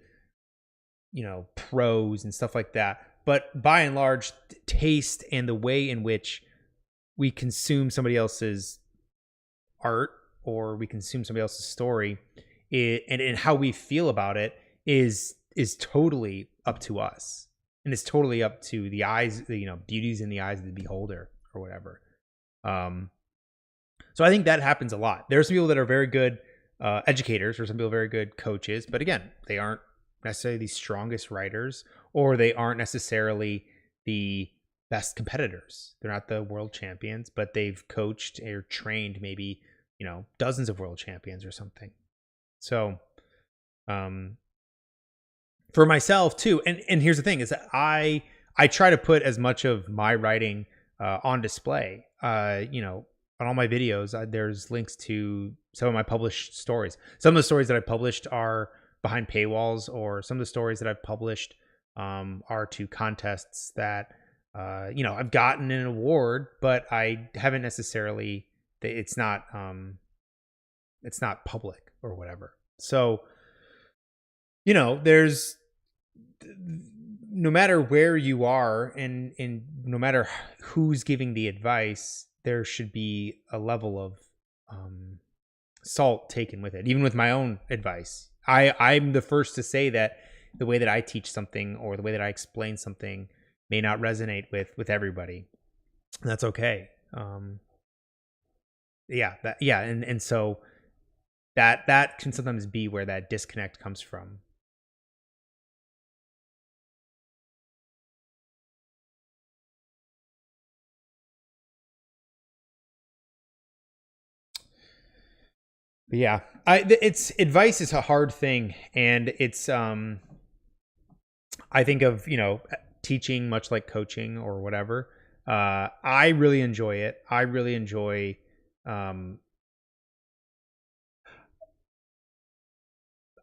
prose and stuff like that. But by and large, taste and the way in which we consume somebody else's art, or we consume somebody else's story, and how we feel about it is totally up to us. And it's totally up to the eyes, beauty's in the eyes of the beholder, or whatever. So I think that happens a lot. There are some people that are very good educators, or some people very good coaches, but again, they aren't necessarily the strongest writers, or they aren't necessarily the best competitors. They're not the world champions, but they've coached or trained maybe, dozens of world champions or something. So, for myself too, and here's the thing, is that I try to put as much of my writing on display. On all my videos, there's links to some of my published stories. Some of the stories that I published are behind paywalls, or some of the stories that I've published are to contests that I've gotten an award, but I haven't necessarily. It's not public or whatever. So, there's, no matter where you are, and no matter who's giving the advice, there should be a level of salt taken with it. Even with my own advice, I'm the first to say that the way that I teach something, or the way that I explain something, may not resonate with everybody. And that's okay. And so that can sometimes be where that disconnect comes from. But yeah, it's advice is a hard thing, and it's I think of, teaching much like coaching or whatever. I really enjoy it. I really enjoy um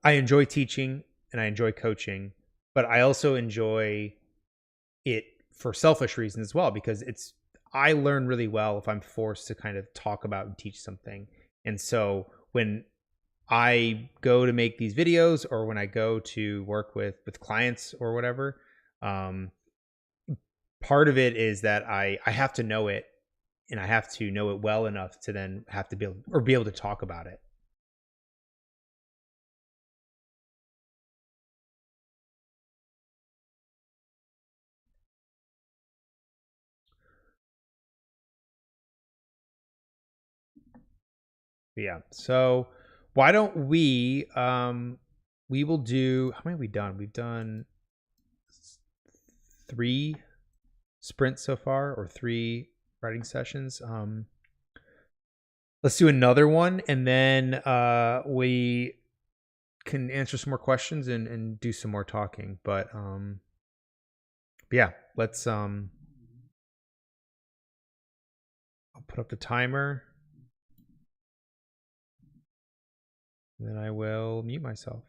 I enjoy teaching and I enjoy coaching, but I also enjoy it for selfish reasons as well, because I learn really well if I'm forced to kind of talk about and teach something. And so when I go to make these videos, or when I go to work with clients or whatever, um, part of it is that I have to know it, and I have to know it well enough to then have to be able to talk about it. But yeah. So why don't we will do, how many have we done? We've done 3 sprints so far, or 3 writing sessions. Let's do another one, and then we can answer some more questions and do some more talking. But yeah, let's I'll put up the timer, and then I will mute myself.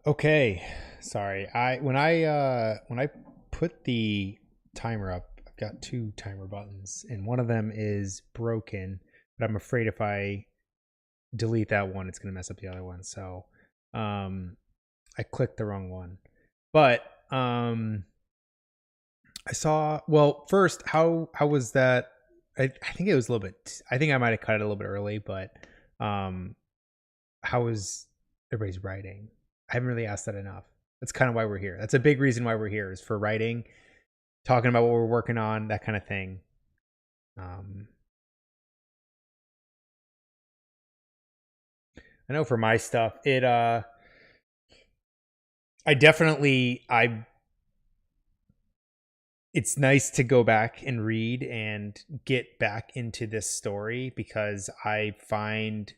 Okay, sorry. When I put the timer up, I've got two timer buttons, and one of them is broken. But I'm afraid if I delete that one, it's gonna mess up the other one. So, um, I clicked the wrong one. But I saw. Well, first, how was that? I think it was a little bit. I think I might have cut it a little bit early, but um, how was everybody's writing? I haven't really asked that enough. That's kind of why we're here. That's a big reason why we're here is for writing, talking about what we're working on, that kind of thing. Um, I know for my stuff, I definitely I it's nice to go back and read and get back into this story because I find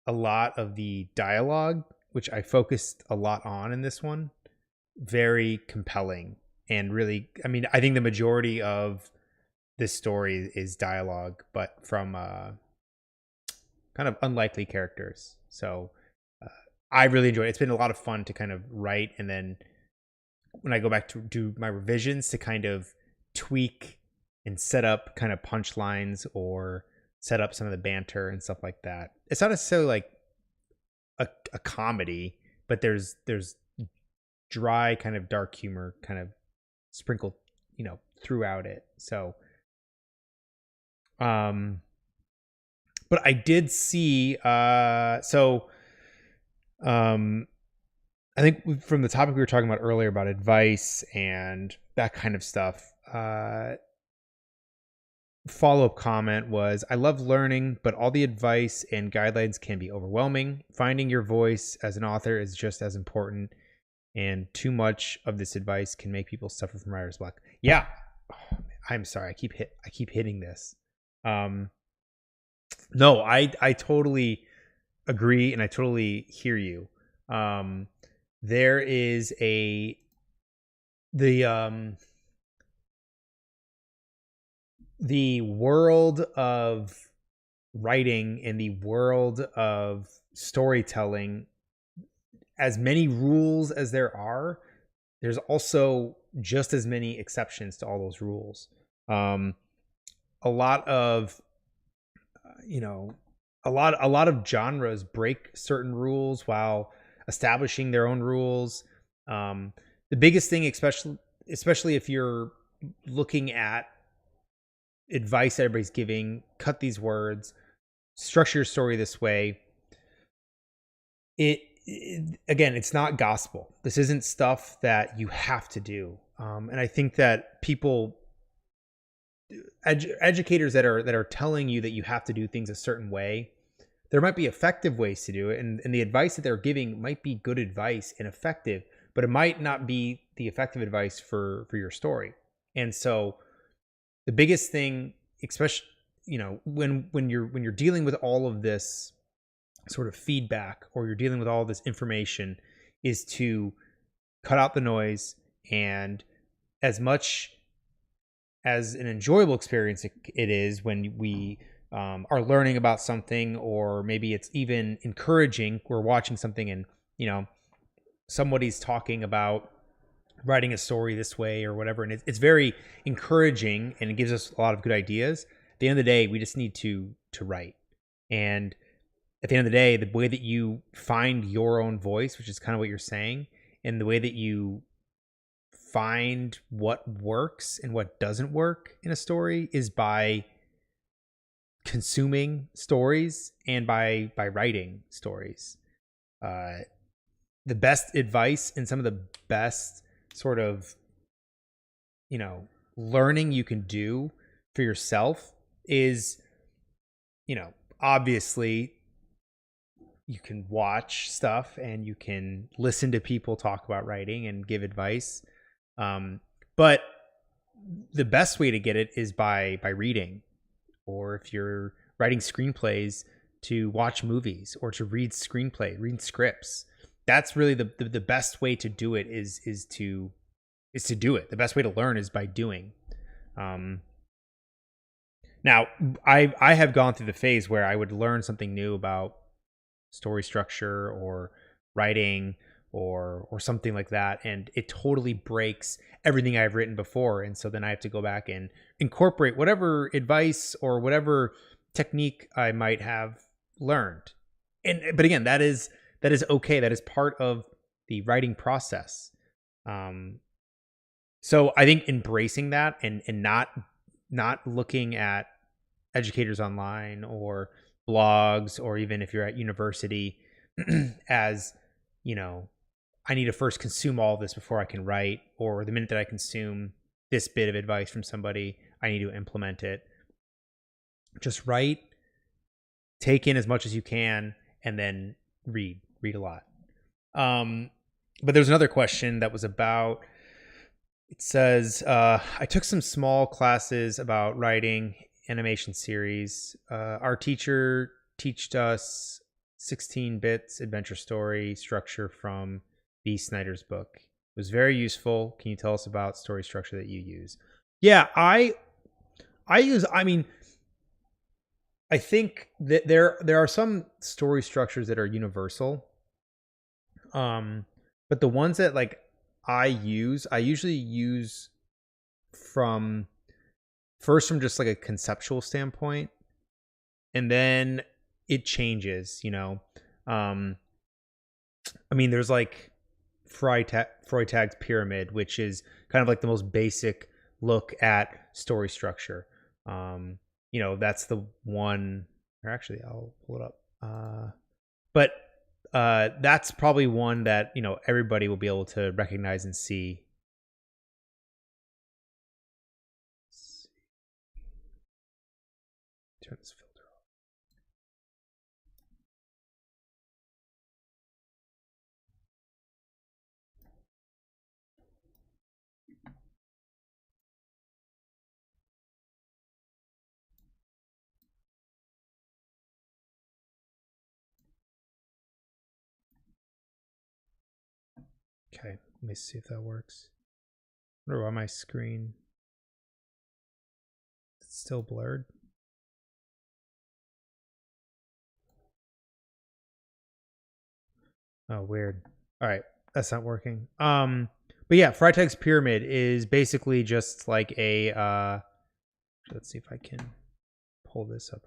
a lot of the dialogue, which I focused a lot on in this one, very compelling and really, I mean, I think the majority of this story is dialogue, but from kind of unlikely characters. So uh, I really enjoyed it. It's been a lot of fun to kind of write, and then when I go back to do my revisions to kind of tweak and set up kind of punchlines or set up some of the banter and stuff like that. It's not necessarily like a comedy, but there's dry kind of dark humor kind of sprinkled, throughout it. So um but I did see um I think from the topic we were talking about earlier about advice and that kind of stuff, follow-up comment was, I love learning, but all the advice and guidelines can be overwhelming. Finding your voice as an author is just as important, and too much of this advice can make people suffer from writer's block. Yeah. Oh, I'm sorry. I keep hitting this. Um no, I totally agree and I totally hear you. Um there is a the the world of writing and the world of storytelling, as many rules as there are, there's also just as many exceptions to all those rules. Um, a lot of you know, a lot of genres break certain rules while establishing their own rules. Um, the biggest thing, especially if you're looking at advice that everybody's giving, cut these words, structure your story this way. It again, it's not gospel. This isn't stuff that you have to do. And I think that people, educators that are telling you that you have to do things a certain way, there might be effective ways to do it, and the advice that they're giving might be good advice and effective, but it might not be the effective advice for your story. And so the biggest thing, especially when you're dealing with all of this sort of feedback, or you're dealing with all this information, is to cut out the noise. And as much as an enjoyable experience it is when we are learning about something, or maybe it's even encouraging, we're watching something and somebody's talking about writing a story this way or whatever, and it's very encouraging and it gives us a lot of good ideas. At the end of the day, we just need to write. And at the end of the day, the way that you find your own voice, which is kind of what you're saying, and the way that you find what works and what doesn't work in a story is by consuming stories and by writing stories. Uh, the best advice and some of the best sort of learning you can do for yourself is, obviously you can watch stuff and you can listen to people talk about writing and give advice. But the best way to get it is by reading, or if you're writing screenplays, to watch movies or to read scripts. That's really the best way to do it is to do it. The best way to learn is by doing. Now I have gone through the phase where I would learn something new about story structure or writing or something like that, and it totally breaks everything I've written before. And so then I have to go back and incorporate whatever advice or whatever technique I might have learned. But again, that is okay. That is part of the writing process. So I think embracing that and not looking at educators online or blogs, or even if you're at university as, I need to first consume all this before I can write, or the minute that I consume this bit of advice from somebody, I need to implement it. Just write, take in as much as you can, and then read a lot. But there's another question that was about, it says, I took some small classes about writing animation series. Our teacher taught us 16 bits adventure story structure from B. Snyder's book. It was very useful. Can you tell us about story structure that you use? Yeah, I think that there are some story structures that are universal. But the ones that I usually use from just like a conceptual standpoint, and then it changes, there's like Freytag's pyramid, which is kind of like the most basic look at story structure. That's the one, or actually I'll pull it up. But that's probably one that, everybody will be able to recognize and see. Turn this filter off. Okay, let me see if that works. I wonder why my screen is still blurred. Oh, weird. All right, that's not working. But yeah, Freytag's pyramid is basically just like a let's see if I can pull this up.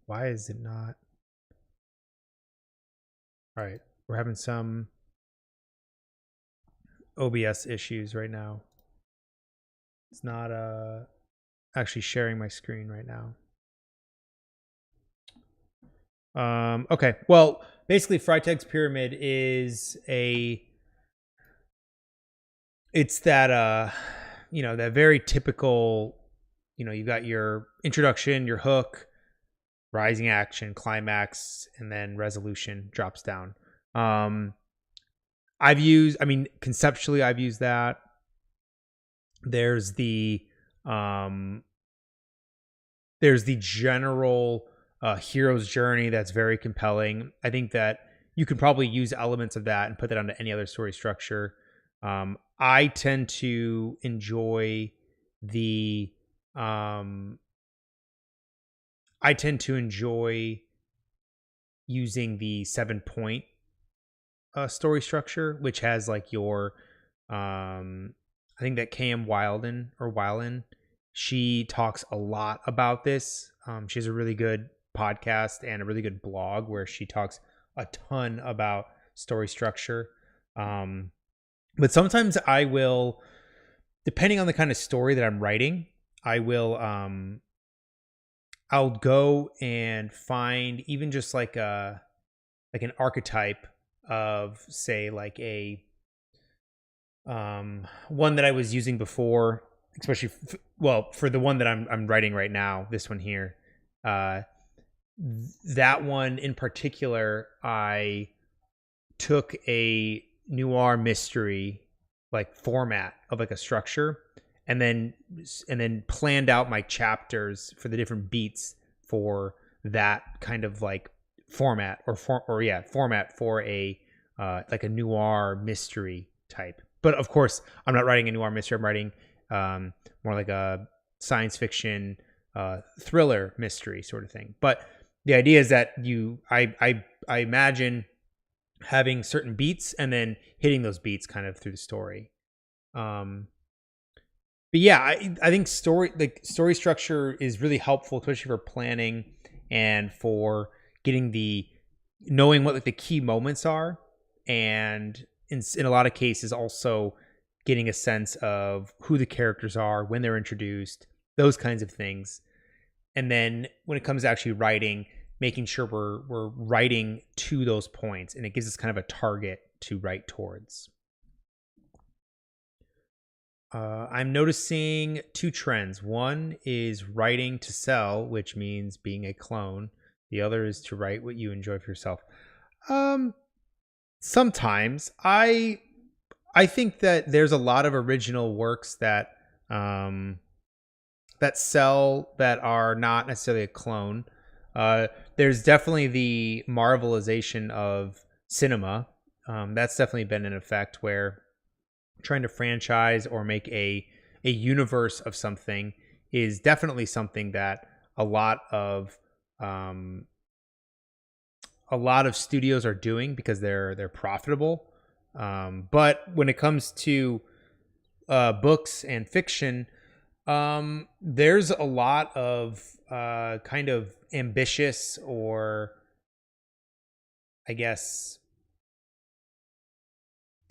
Why is it not? All right, we're having some OBS issues right now. It's not actually sharing my screen right now. Okay, well, basically Freytag's pyramid is it's that that very typical, you got your introduction, your hook, rising action, climax, and then resolution drops down. Conceptually I've used that. There's the general hero's journey that's very compelling. I think that you could probably use elements of that and put that onto any other story structure. I tend to enjoy using the 7-point story structure, which has like your I think that KM Weiland, she talks a lot about this. She has a really good podcast and a really good blog where she talks a ton about story structure. But sometimes I will, depending on the kind of story that I'm writing, I'll go and find even just like an archetype of, say, like a one that I was using before, especially for the one that I'm writing right now, this one here. That one in particular, I took a noir mystery like format of like a structure, and then planned out my chapters for the different beats for that kind of like format format for a like a noir mystery type. but of course, I'm not writing a noir mystery. I'm writing more like a science fiction thriller mystery sort of thing. But the idea is that I imagine having certain beats and then hitting those beats kind of through the story. But yeah, I think story structure is really helpful, especially for planning and for getting knowing what like the key moments are, and in a lot of cases also getting a sense of who the characters are, when they're introduced, those kinds of things. And then when it comes to actually writing, making sure we're writing to those points, and it gives us kind of a target to write towards. I'm noticing two trends. One is writing to sell, which means being a clone. The other is to write what you enjoy for yourself. Sometimes I think that there's a lot of original works that that sell that are not necessarily a clone. There's definitely the Marvelization of cinema. That's definitely been in effect, where trying to franchise or make a universe of something is definitely something that a lot of studios are doing because they're profitable. But when it comes to books and fiction, there's a lot of kind of ambitious, or I guess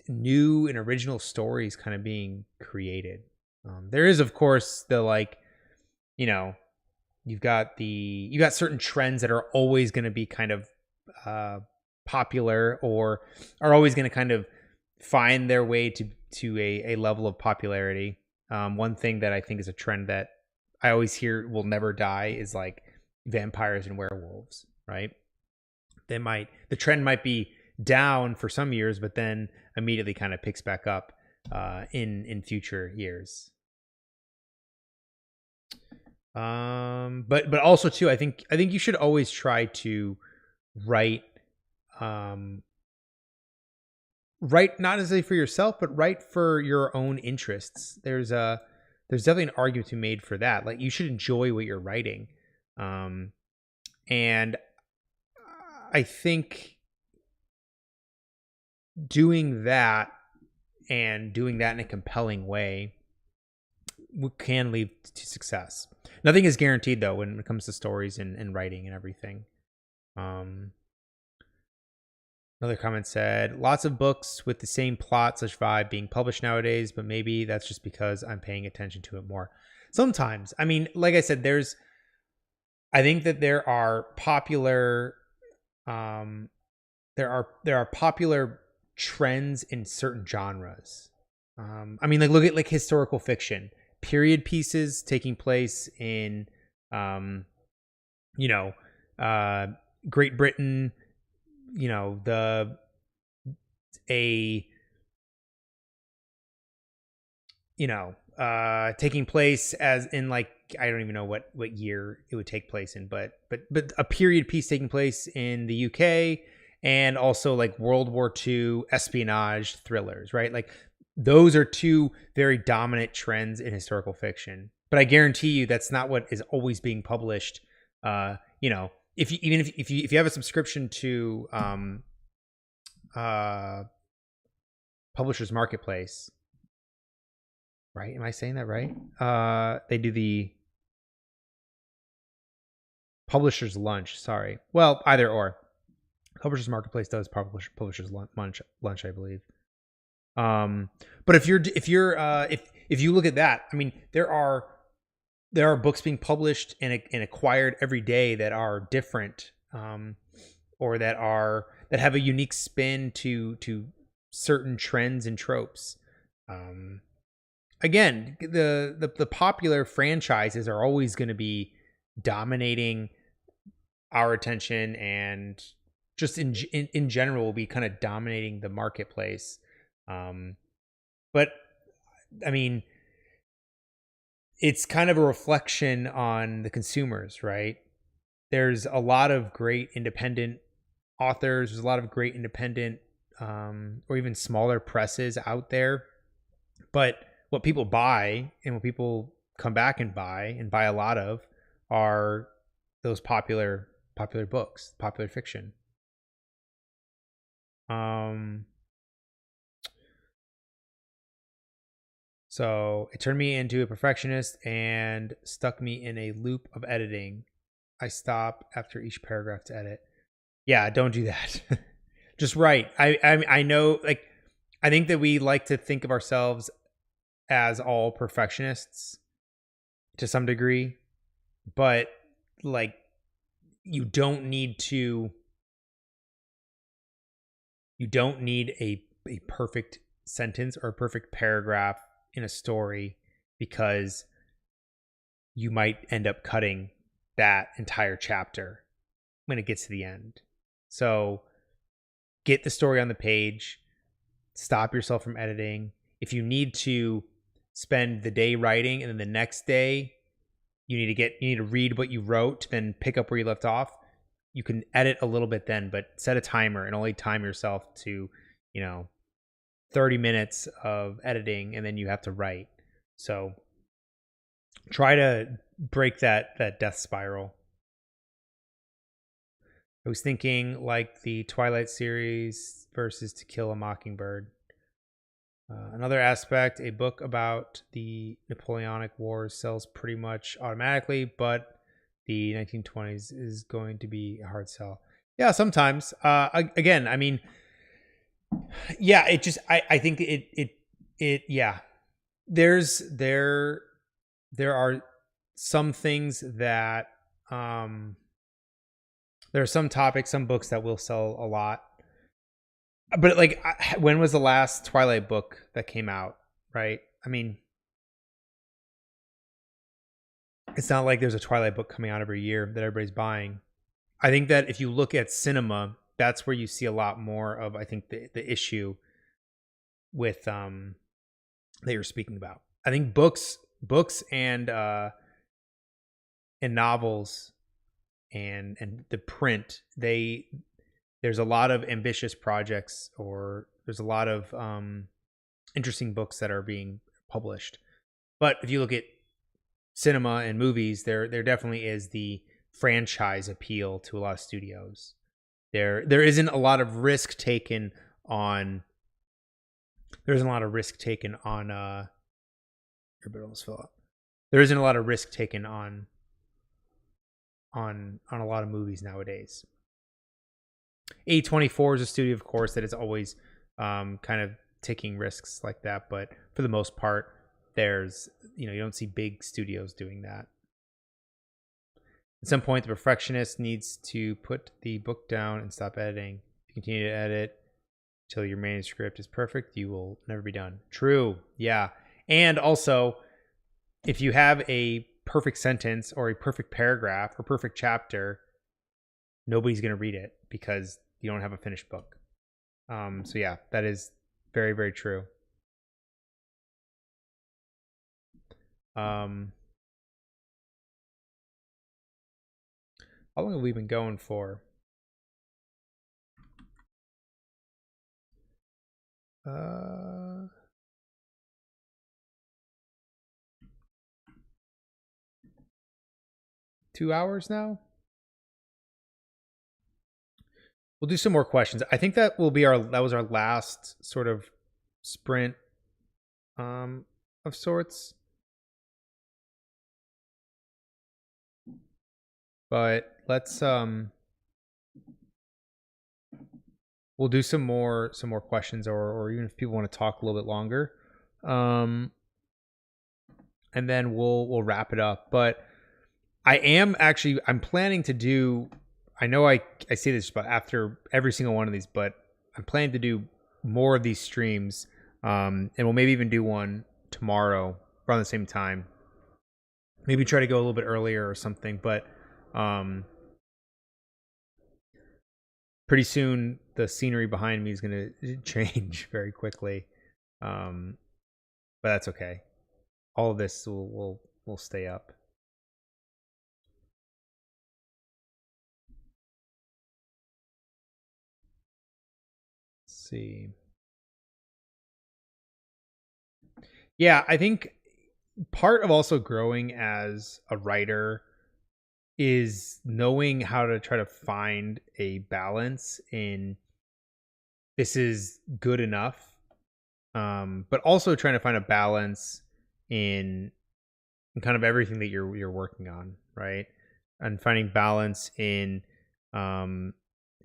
new and original stories kind of being created. There is, of course, the you've got certain trends that are always going to be kind of popular, or are always going to kind of find their way to a level of popularity. One thing that I think is a trend that I always hear will never die is like vampires and werewolves, right? The trend might be down for some years, but then immediately kind of picks back up in future years. But also too, I think you should always try to write not necessarily for yourself, but write for your own interests. There's definitely an argument to be made for that. Like, you should enjoy what you're writing. And I think doing that in a compelling way can lead to success. Nothing is guaranteed, though, when it comes to stories and writing and everything. Another comment said, lots of books with the same plot/vibe being published nowadays, but maybe that's just because I'm paying attention to it more. Sometimes. I mean, like I said, I think that there are popular popular trends in certain genres. I mean, like, look at like historical fiction, period pieces taking place in Great Britain, taking place as in, like, I don't even know what year it would take place in, but a period piece taking place in the UK, and also like World War II espionage thrillers, right? Like, those are two very dominant trends in historical fiction. But I guarantee you that's not what is always being published. If you have a subscription to Publishers Marketplace, right? Am I saying that right? They do the Publishers Lunch. Sorry. Well, either or. Publishers Marketplace does Publishers Lunch, I believe. But if you look at that, I mean, there are books being published and acquired every day that are different, or that have a unique spin to certain trends and tropes. Again, the popular franchises are always going to be dominating our attention, and just in general will be kind of dominating the marketplace. But I mean, it's kind of a reflection on the consumers, right? There's a lot of great independent authors. There's a lot of great independent, or even smaller presses out there. But what people buy and what people come back and buy a lot of are those popular books, popular fiction. So it turned me into a perfectionist and stuck me in a loop of editing. I stop after each paragraph to edit. Yeah, don't do that. Just write. I know, like, I think that we like to think of ourselves as all perfectionists to some degree, but like you don't need a perfect sentence or a perfect paragraph in a story, because you might end up cutting that entire chapter when it gets to the end. So get the story on the page, stop yourself from editing. If you need to spend the day writing and then the next day you need to read what you wrote, then pick up where you left off, you can edit a little bit then, but set a timer and only time yourself to, 30 minutes of editing, and then you have to write. So try to break that death spiral. I was thinking like the Twilight series versus To Kill a Mockingbird. Another aspect, a book about the Napoleonic Wars sells pretty much automatically, but the 1920s is going to be a hard sell. Yeah, sometimes. Again, I mean, yeah, it just, I think yeah. There are some things that, there are some topics, some books that will sell a lot. But like, when was the last Twilight book that came out? Right? I mean, it's not like there's a Twilight book coming out every year that everybody's buying. I think that if you look at cinema, that's where you see a lot more of, I think, the issue with that you're speaking about. I think books and novels and the print, there's a lot of ambitious projects, or there's a lot of interesting books that are being published. But if you look at cinema and movies, there definitely is the franchise appeal to a lot of studios. There isn't a lot of risk taken on. There isn't a lot of risk taken on. Your barrels fill up. There isn't a lot of risk taken on a lot of movies nowadays. A24 is a studio, of course, that is always kind of taking risks like that, but for the most part, there's, you don't see big studios doing that. At some point, the perfectionist needs to put the book down and stop editing. If you continue to edit until your manuscript is perfect, you will never be done. True. Yeah. And also, if you have a perfect sentence or a perfect paragraph or perfect chapter, nobody's going to read it because you don't have a finished book. So yeah, that is very, very true. How long have we been going for? 2 hours now. We'll do some more questions. I think that was our last sort of sprint of sorts. But let's we'll do some more questions, or even if people want to talk a little bit longer. And then we'll wrap it up. But I'm planning to do, I know I say this about after every single one of these, but I'm planning to do more of these streams. And we'll maybe even do one tomorrow around the same time. Maybe try to go a little bit earlier or something, but pretty soon the scenery behind me is going to change very quickly. But that's okay. All of this will stay up. Let's see. Yeah, I think part of also growing as a writer is knowing how to try to find a balance in this is good enough, but also trying to find a balance in, in kind of everything that you're working on, right? And finding balance in um,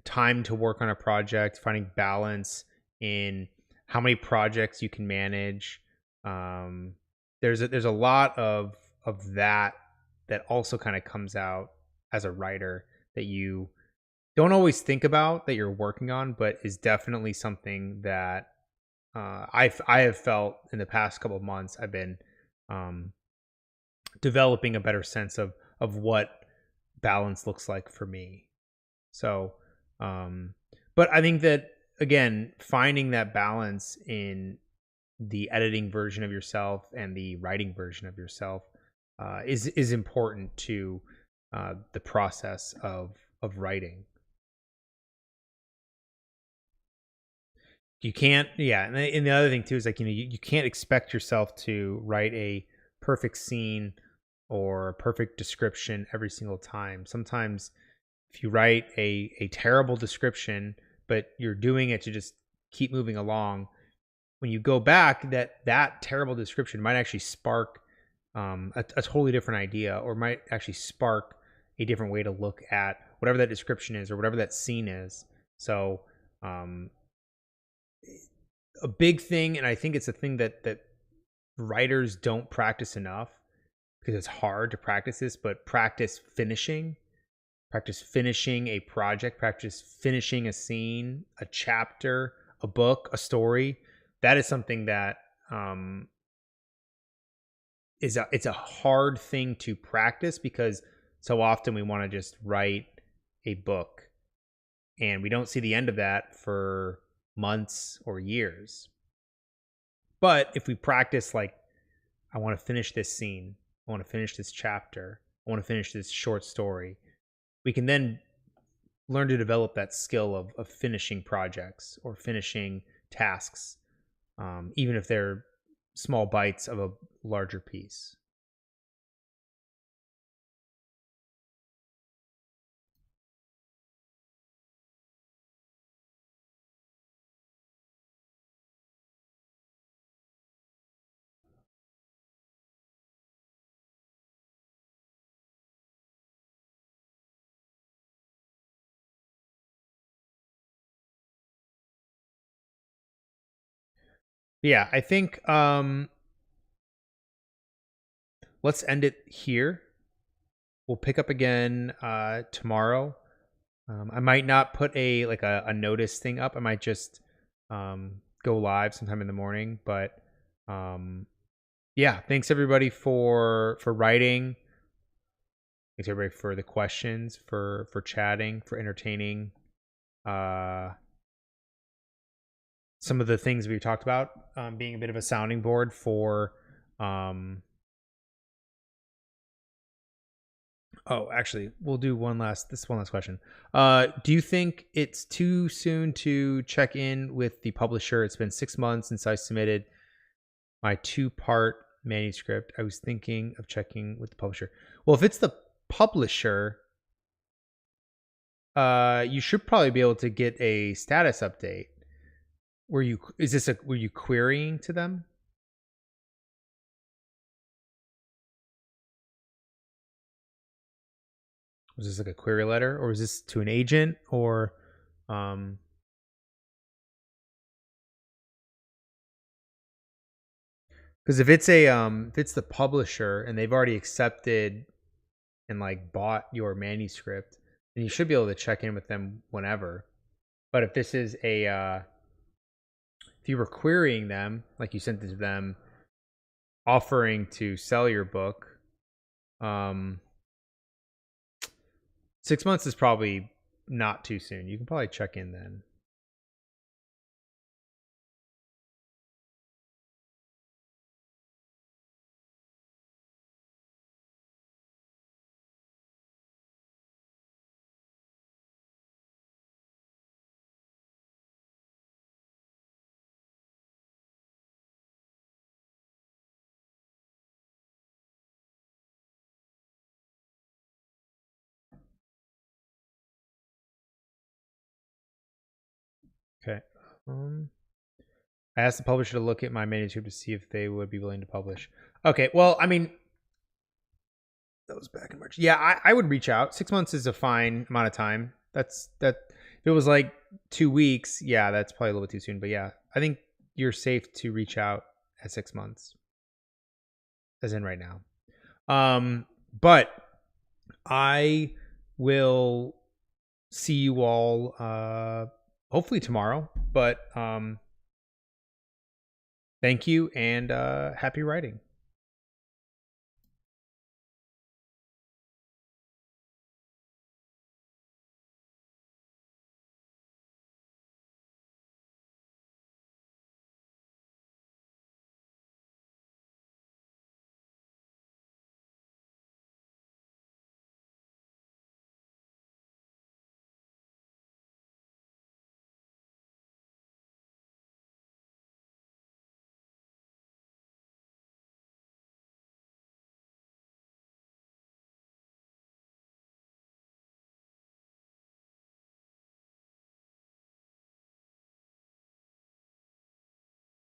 time to work on a project, finding balance in how many projects you can manage. Um, there's a lot of that that also kind of comes out as a writer that you don't always think about that you're working on, but is definitely something that I have felt in the past couple of months. I've been um, developing a better sense of what balance looks like for me. So, um, but I think that again, finding that balance in the editing version of yourself and the writing version of yourself is important to the process of writing. You can't, yeah, and the other thing too is like you can't expect yourself to write a perfect scene or perfect description every single time. Sometimes if you write a terrible description, but you're doing it to just keep moving along, when you go back, that terrible description might actually spark a totally different idea, or might actually spark a different way to look at whatever that description is or whatever that scene is. So um, a big thing, and I think it's a thing that writers don't practice enough because it's hard to practice this, but practice finishing a project, practice finishing a scene, a chapter, a book, a story. That is something that um, it's a hard thing to practice because so often we want to just write a book and we don't see the end of that for months or years. But if we practice, like, I want to finish this scene, I want to finish this chapter, I want to finish this short story, we can then learn to develop that skill of finishing projects or finishing tasks, even if they're small bites of a larger piece. Yeah, I think let's end it here. We'll pick up again tomorrow. I might not put a notice thing up. I might just go live sometime in the morning. But um, yeah, thanks everybody for writing. Thanks everybody for the questions, for chatting, for entertaining uh, some of the things we talked about, being a bit of a sounding board for um, oh, actually, we'll do one last question. Do you think it's too soon to check in with the publisher? It's been 6 months since I submitted my two-part manuscript. I was thinking of checking with the publisher. Well, if it's the publisher, you should probably be able to get a status update. Were you querying to them? Was this like a query letter, or was this to an agent, or um because if it's the publisher and they've already accepted and like bought your manuscript, then you should be able to check in with them whenever. But if this is a if you were querying them, like you sent it to them offering to sell your book, um 6 months is probably not too soon. You can probably check in then. Okay. I asked the publisher to look at my manuscript to see if they would be willing to publish. Okay. Well, I mean, that was back in March. Yeah, I would reach out. 6 months is a fine amount of time. That. If it was like 2 weeks, yeah, that's probably a little bit too soon. But yeah, I think you're safe to reach out at 6 months, as in right now. But I will see you all hopefully tomorrow. But thank you and happy writing.